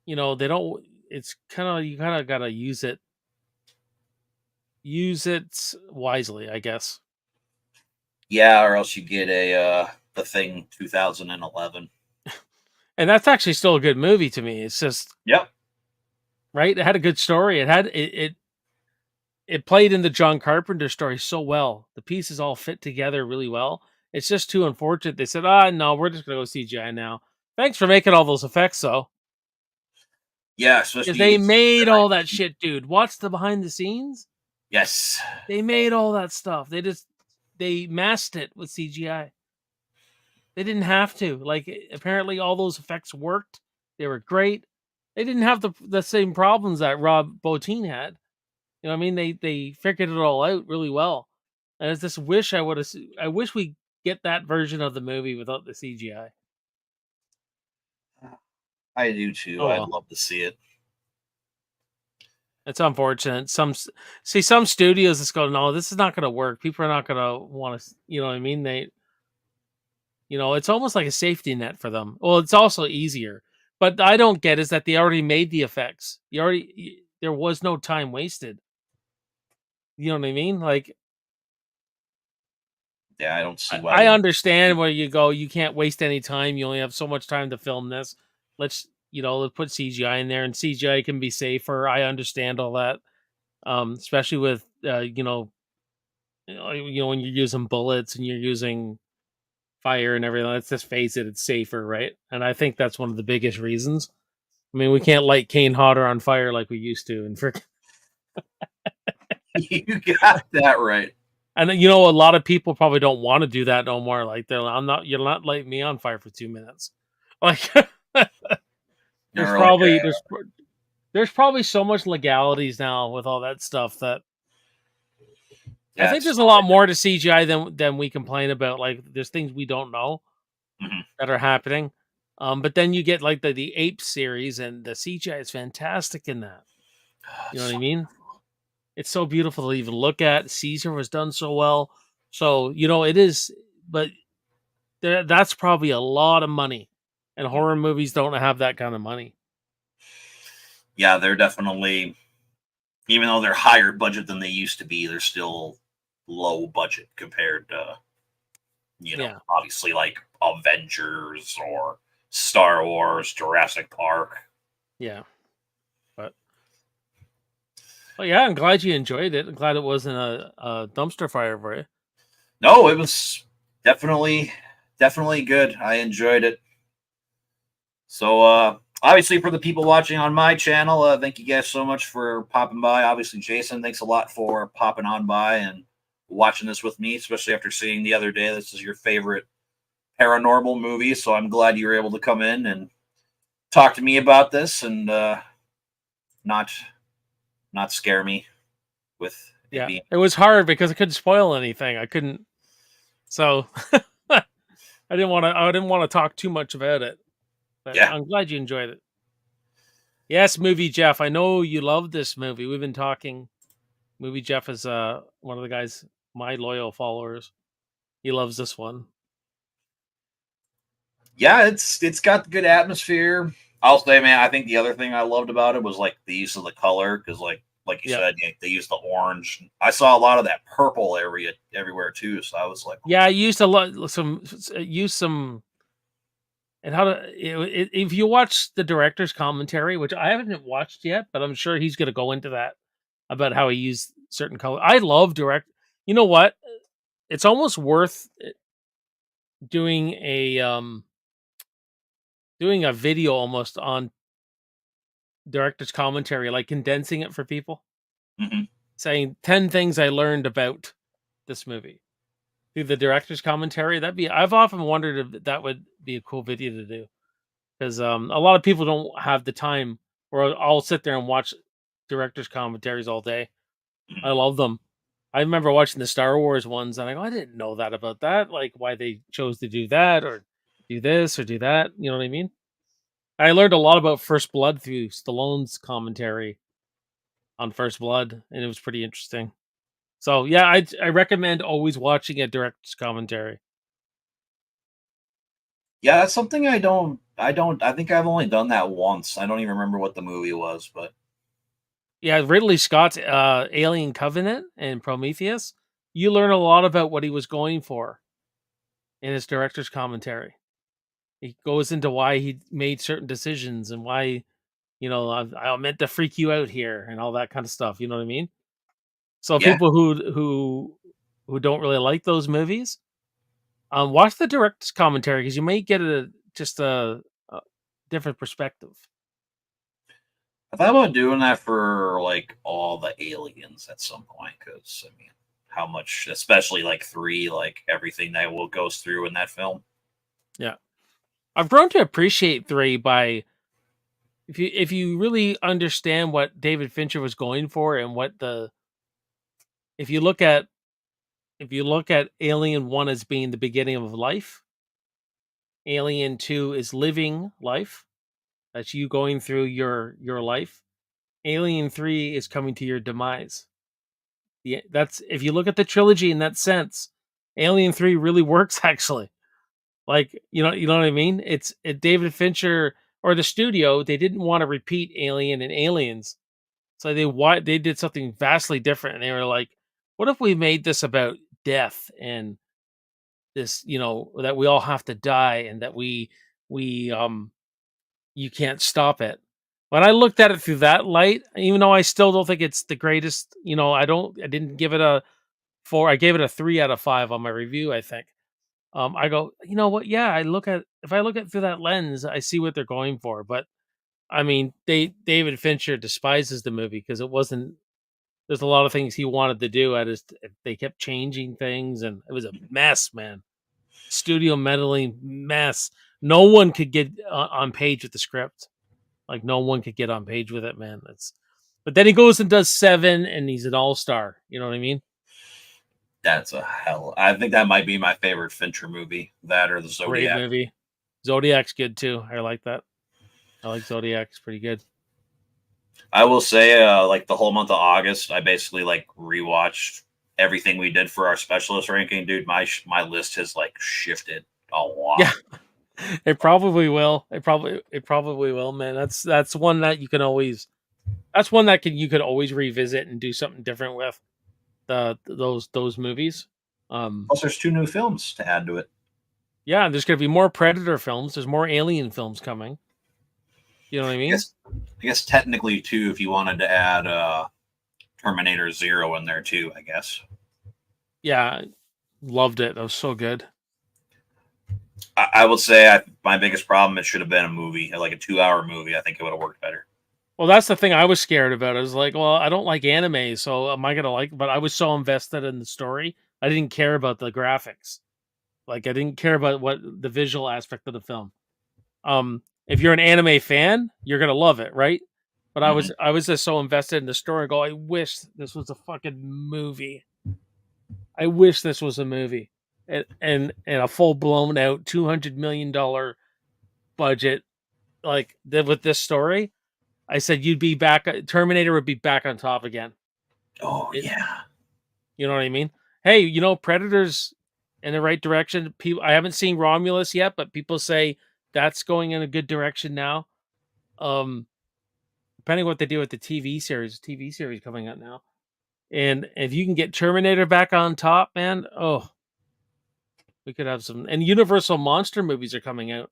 they don't. It's kind of you kind of gotta use it wisely, I guess. Yeah, or else you get a The Thing 2011. And that's actually still a good movie to me. It's just Yep. right. It had a good story. It played in the John Carpenter story so well. The pieces all fit together really well. It's just too unfortunate. They said, "Ah, no, we're just gonna go CGI now." Thanks for making all those effects, though. Yeah, Because especially they using made all that the. shit, dude. Watch the behind the scenes. Yes. They made all that stuff. They masked it with CGI. They didn't have to. Like apparently all those effects worked. They were great. They didn't have the same problems that Rob Bottin had. You know what I mean? They figured it all out really well. And I just wish I wish we get that version of the movie without the CGI. I do too. Oh I'd well. love to see it. It's unfortunate. Some studios just go, no, this is not going to work. People are not going to want to. You know what I mean? It's almost like a safety net for them. Well, it's also easier. But I don't get is that they already made the effects. There was no time wasted. You know what I mean? Like Yeah, I don't see why I they. understand where you go. You can't waste any time. You only have so much time to film this. Let's put CGI in there, and CGI can be safer. I understand all that, especially with when you're using bullets and you're using fire and everything. Let's just face it, it's safer, right? And I think that's one of the biggest reasons. I mean, we can't light Kane Hodder on fire like we used to, You got that right. and a lot of people probably don't want to do that no more. Like you're not lighting me on fire for 2 minutes. Like there's You're like, probably there's probably so much legalities now with all that stuff that I yeah, think it's there's a lot more to CGI than we complain about. Like there's things we don't know mhm. that are happening. But then you get like the Ape series, and the CGI is fantastic in that. You know what I So- mean? It's so beautiful to even look at. Caesar was done so well. So, it is, but that's probably a lot of money. And horror movies don't have that kind of money. yeah, they're definitely, even though they're higher budget than they used to be, they're still low budget compared to, Yeah. obviously like Avengers or Star Wars, Jurassic Park. Yeah. But, yeah, I'm glad you enjoyed it. I'm glad it wasn't a dumpster fire for you. No, it was definitely good. I enjoyed it. So obviously for the people watching on my channel, thank you guys so much for popping by. Obviously, Jason, thanks a lot for popping on by and watching this with me, especially after seeing the other day. This is your favorite paranormal movie, so I'm glad you were able to come in and talk to me about this and not not scare me with it Yeah. being. It was hard because I couldn't spoil anything. I couldn't. So I didn't want to talk too much about it. But Yeah. I'm glad you enjoyed it. Yes, Movie Jeff. I know you love this movie. We've been talking. Movie Jeff is one of the guys, my loyal followers. He loves this one. Yeah, it's got good atmosphere. I'll say, man, I think the other thing I loved about it was like the use of the color because, like you Yeah, said, they used the orange. I saw a lot of that purple area everywhere too. So I was like, yeah. I used a lot use some and how to if you watch the director's commentary, which I haven't watched yet, but I'm sure he's going to go into that about how he used certain color. I love direct. You know what? It's almost worth doing doing a video almost on director's commentary, like condensing it for people, Hmm. saying 10 things I learned about this movie through the director's commentary. I've often wondered if that would be a cool video to do, because a lot of people don't have the time, or I'll sit there and watch director's commentaries all day. I love them. I remember watching the Star Wars ones, and I go, I didn't know that about that, like why they chose to do that, or do this, or do that. You know what I mean? I learned a lot about First Blood through Stallone's commentary on First Blood, and it was pretty interesting. So yeah, I recommend always watching a director's commentary. Yeah, that's something I don't. I don't. I think I've only done that once. I don't even remember what the movie was, but Yeah, Ridley Scott's Alien Covenant and Prometheus. You learn a lot about what he was going for in his director's commentary. He goes into why he made certain decisions and why, I meant to freak you out here and all that kind of stuff. You know what I mean? So yeah, people who don't really like those movies, watch the director's commentary because you may get a different perspective. I thought about doing that for like all the aliens at some point because I mean, how much, especially like three, like everything that will goes through in that film. Yeah, I've grown to appreciate three by if you really understand what David Fincher was going for and what the if you look at if you look at Alien 1 as being the beginning of life, Alien 2 is living life. That's you going through your life. Alien 3 is coming to your demise. Yeah, that's if you look at the trilogy in that sense, Alien 3 really works actually. Like, you know what I mean? David Fincher or the studio, they didn't want to repeat Alien and Aliens. So they did something vastly different, and they were like, what if we made this about death and this, that we all have to die and that we you can't stop it. When I looked at it through that light, even though I still don't think it's the greatest, I didn't give it a 4. I gave it a 3 out of 5 on my review, I think. I go, you know what? Yeah, if I look at it through that lens, I see what they're going for. But I mean, David Fincher despises the movie because it wasn't. There's a lot of things he wanted to do. They kept changing things, and it was a mess, man. Studio meddling mess. No one could get on page with the script. Like no one could get on page with it, man. But then he goes and does Seven, and he's an all star. You know what I mean? That's a hell. I think that might be my favorite Fincher movie. That or the Great Zodiac. movie. Zodiac's good too. I like that. I like Zodiac. It's pretty good. I will say, like the whole month of August, I basically like rewatched everything we did for our specialist ranking. Dude, my list has like shifted a Yeah, lot. it probably will. It probably will, man. That's one that you can always. That's one that you could always revisit and do something different with those movies. Um, Plus, there's two new films to add to it. yeah, there's gonna be more Predator films. There's more Alien films coming. You know what I I mean? guess, I guess technically too, if you wanted to add Terminator Zero in there too, I guess. Yeah, loved it. That was so good. I would say my biggest problem, it should have been a movie, like a 2 hour movie. I think it would have worked better. Well, that's the thing I was scared about. I was like, well, I don't like anime, so am I gonna like? But I was so invested in the story, I didn't care about the graphics. Like, I didn't care about what the visual aspect of the film. If you're an anime fan, you're gonna love it, right? But I was Hmm. I was just so invested in the story. I go, I wish this was a fucking movie. I wish this was a movie, and a full blown out $200 million budget like with this story. I said you'd be back. Terminator would be back on top again. Oh It, yeah, you know what I mean? Hey, Predators in the right direction. People, I haven't seen Romulus yet, but people say that's going in a good direction now. Um, Depending on what they do with the TV series coming out now, and if you can get Terminator back on top, man, oh, we could have some. And Universal monster movies are coming out.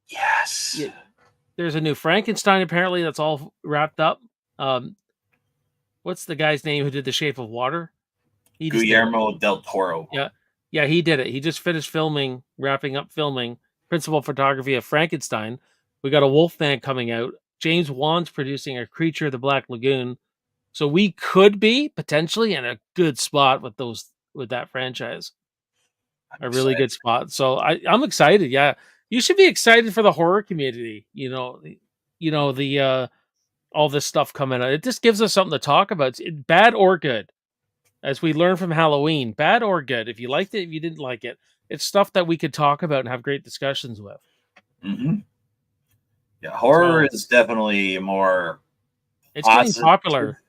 yes. Yeah, there's a new Frankenstein apparently that's all wrapped up. Um, what's the guy's name who did The Shape of Water? He just did it. Guillermo del Toro. Yeah. Yeah, he did it. He just finished wrapping up filming principal photography of Frankenstein. We got a Wolfman coming out. James Wan's producing A Creature of the Black Lagoon. So we could be potentially in a good spot with that franchise. I'm A really excited. good spot. So I'm excited. Yeah. You should be excited for the horror community. The all this stuff coming out. It just gives us something to talk about. Bad or good. As we learned from Halloween, bad or good. If you liked it, if you didn't like it, it's stuff that we could talk about and have great discussions with. Hmm. Yeah, horror So is definitely more it's getting positive. popular.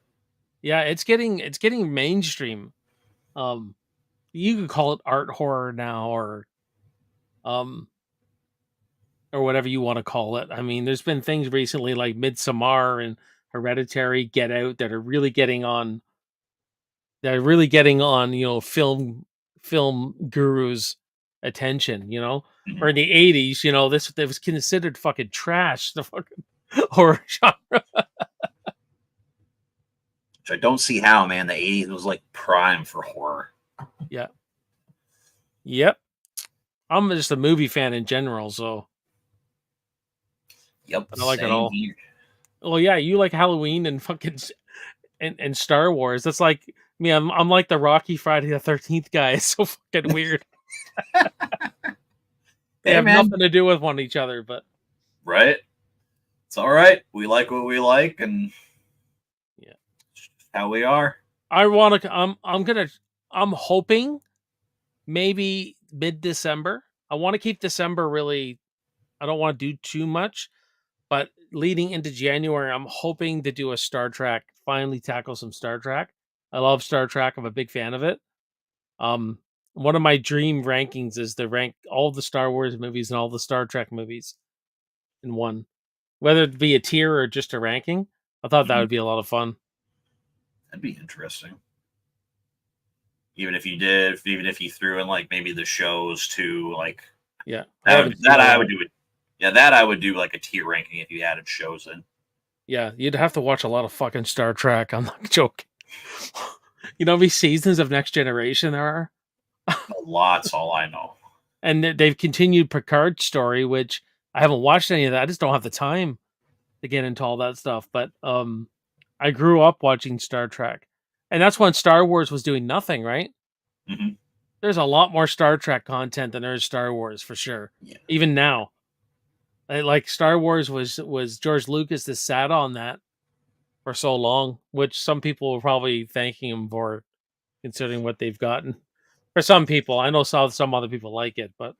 Yeah, it's getting mainstream. Um, you could call it art horror now, um, or whatever you want to call it. I mean, there's been things recently like Midsommar and Hereditary, Get Out that are really getting on. They're really getting on, film gurus' attention. Or Mhm. in the '80s, this was considered fucking trash. The fucking horror genre. Which I don't see how, man. The 80s was like prime for horror. Yeah. Yep. I'm just a movie fan in general, so Yep, I like it same all. here. Well, yeah, you like Halloween and fucking and Star Wars. That's like me. I'm like the Rocky Friday the 13th guy. It's so fucking weird. They Hey, have man. nothing to do with one each other, but Right? It's all right. We like what we like, and yeah. how we are. I want to. I'm hoping maybe mid December. I want to keep December really. I don't want to do too much, but leading into January, I'm hoping to do a Star Trek. Finally, tackle some Star Trek. I love Star Trek. I'm a big fan of it. Um, One of my dream rankings is to rank all the Star Wars movies and all the Star Trek movies in one, whether it be a tier or just a ranking. I thought that Mhm. would be a lot of fun. That'd be interesting. Even if you threw in like maybe the shows too, like Yeah, I that would haven't seen that a I lot. would do it. Yeah, that I would do like a tier ranking if you added shows in. Yeah, you'd have to watch a lot of fucking Star Trek. I'm not joking. You know how many seasons of Next Generation there are? A lot's all I know. And they've continued Picard's story, which I haven't watched any of that. I just don't have the time to get into all that stuff. But I grew up watching Star Trek, and that's when Star Wars was doing nothing. Right? Hmm. There's a lot more Star Trek content than there is Star Wars for sure. Yeah, Even now, like Star Wars was George Lucas that sat on that for so long, which some people are probably thanking him for, considering what they've gotten. For some people, I know some other people like it, but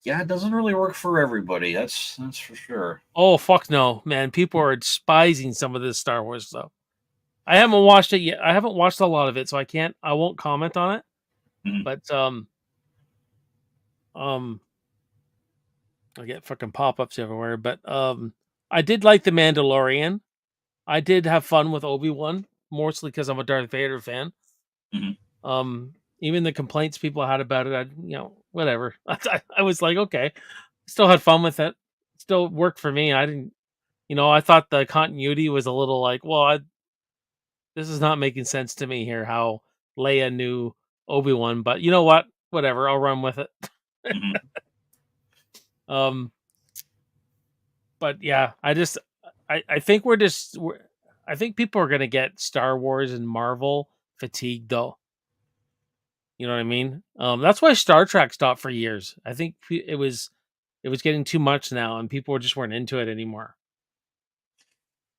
yeah, it doesn't really work for everybody. That's for sure. oh fuck no, man! People are despising some of this Star Wars stuff. I haven't watched it yet. I haven't watched a lot of it, so I can't. I won't comment on it. Mhm. But um, I get fucking pop ups everywhere. But I did like the Mandalorian. I did have fun with Obi-Wan, mostly because I'm a Darth Vader fan. Mhm. Even the complaints people had about it, whatever. I was like, okay, still had fun with it. Still worked for me. I didn't, I thought the continuity was a little like, well, this is not making sense to me here. How Leia knew Obi-Wan, but you know what? Whatever. I'll run with it. Mhm. Um, but yeah, I think I think people are gonna get Star Wars and Marvel fatigued though. You know what I mean? That's why Star Trek stopped for years. I think it was getting too much now, and people just weren't into it anymore.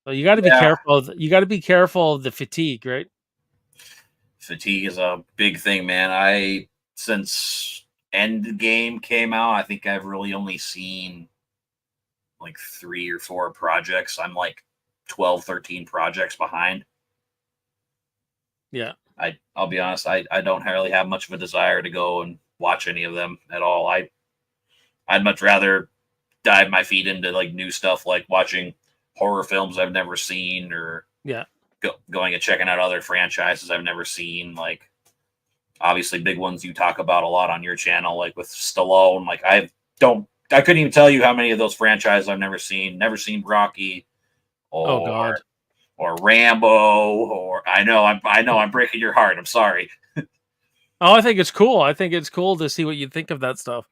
So you got to be Yeah, careful. You got to be careful of the fatigue, right? fatigue is a big thing, man. Since Endgame came out, I think I've really only seen like 3 or 4 projects. I'm like 12, 13 projects behind. Yeah, I'll be honest, I don't really have much of a desire to go and watch any of them at all. I'd much rather dive my feet into like new stuff, like watching horror films I've never seen, or yeah. going and checking out other franchises I've never seen. Like obviously big ones you talk about a lot on your channel, like with Stallone. Like I couldn't even tell you how many of those franchises I've never seen. Never seen Rocky Oh or God. Rambo, or I know I'm breaking your heart. I'm sorry. Oh, I think it's cool. I think it's cool to see what you think of that stuff.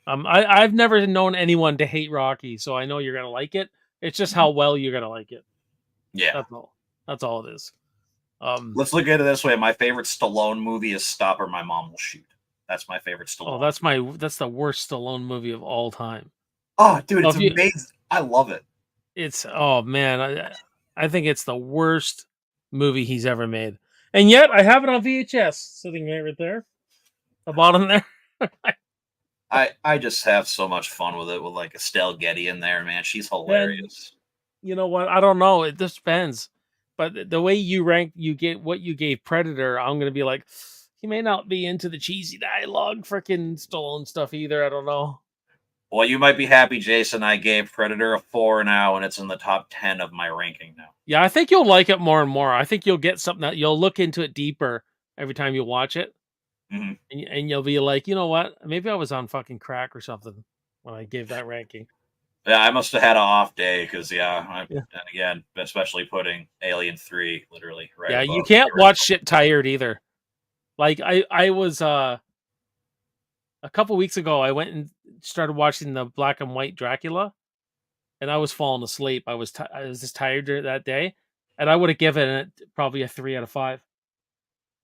I've never known anyone to hate Rocky, so I know you're gonna like it. It's just how well you're gonna like it. Yeah. That's all. That's all it is. Um, Let's look at it this way. My favorite Stallone movie is Stop or My Mom Will Shoot. That's my favorite oh, Stallone. that's the worst Stallone movie of all time. Oh, dude, So it's if you, amazing. I love it. it's oh man, I think it's the worst movie he's ever made, and yet I have it on VHS sitting right there, the bottom there. I just have so much fun with it with like Estelle Getty in there, man. She's Then hilarious. you know what? I don't know. It just depends. But the way you rank, you get what you gave Predator. I'm gonna be like, he may not be into the cheesy dialogue, freaking Stallone stuff either. I don't know. Well, you might be happy, Jason. I gave Predator a 4 now, and it's in the top 10 of my ranking now. Yeah, I think you'll like it more and more. I think you'll get something that you'll look into it deeper every time you watch it, Mhm. and you'll be like, you know what? Maybe I was on fucking crack or something when I gave that ranking. Yeah, I must have had an off day because, yeah, Yeah, and again, especially putting Alien 3 literally right yeah. You above can't the watch original. shit tired either. Like I was a couple weeks ago. I went and started watching the black and white Dracula, and I was falling asleep. I was just tired that day, and I would have given it probably a 3 out of 5.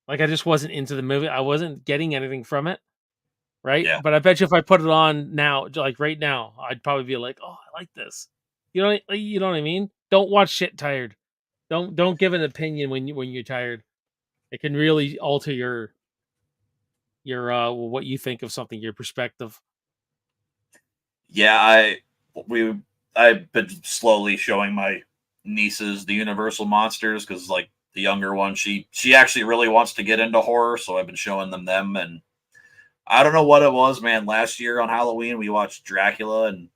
Like I just wasn't into the movie. I wasn't getting anything from it, right? Yeah. But I bet you if I put it on now, like right now, I'd probably be like, "Oh, I like this." You know what I mean? Don't watch shit tired. Don't give an opinion when you're tired. It can really alter your what you think of something, your perspective. Yeah, we I've been slowly showing my nieces the Universal monsters because like the younger one, she actually really wants to get into horror, so I've been showing them and I don't know what it was, man. Last year on Halloween, we watched Dracula, and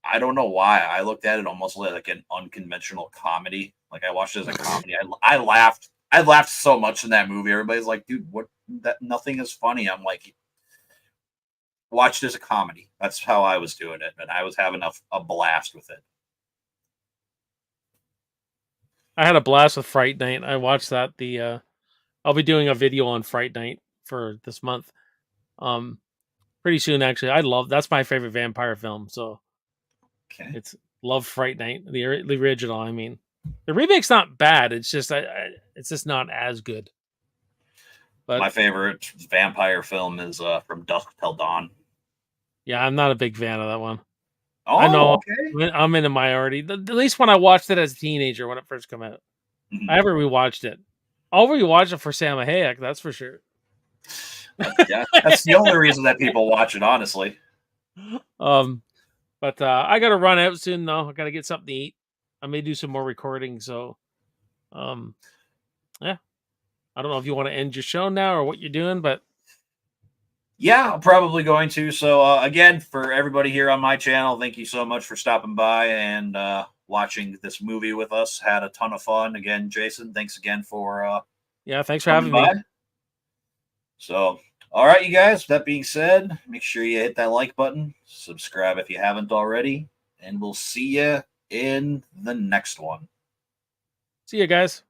I don't know why. I looked at it almost like an unconventional comedy. Like I watched it as a comedy. I laughed. I laughed so much in that movie. Everybody's like, "Dude, what? That nothing is funny." I'm like, watched it as a comedy. That's how I was doing it, and I was having a blast with it. I had a blast with Fright Night. I watched that. I'll be doing a video on Fright Night for this month. Um, pretty soon actually. I love that's my favorite vampire film. So Okay. it's love Fright Night, the original. I mean, the remake's not bad. It's just it's just not as good. But My favorite vampire film is From Dusk Till Dawn. yeah, I'm not a big fan of that one. I Oh, know okay. I'm in a minority. At least when I watched it as a teenager when it first came out, I Mhm. haven't rewatched it. I'll rewatch it for Sam Hayek, that's for sure. Yeah, that's the only reason that people watch it, honestly. um, but I gotta run out soon though. I gotta get something to eat. I may do some more recording. So, um, yeah, I don't know if you want to end your show now or what you're doing, but Yeah, I'm probably going to. So, again, for everybody here on my channel, thank you so much for stopping by and watching this movie with us. Had a ton of fun. Again, Jason, thanks again for yeah, thanks for coming having me. by. So, all right, you guys, that being said, make sure you hit that like button, subscribe if you haven't already, and we'll see you in the next one. See you guys.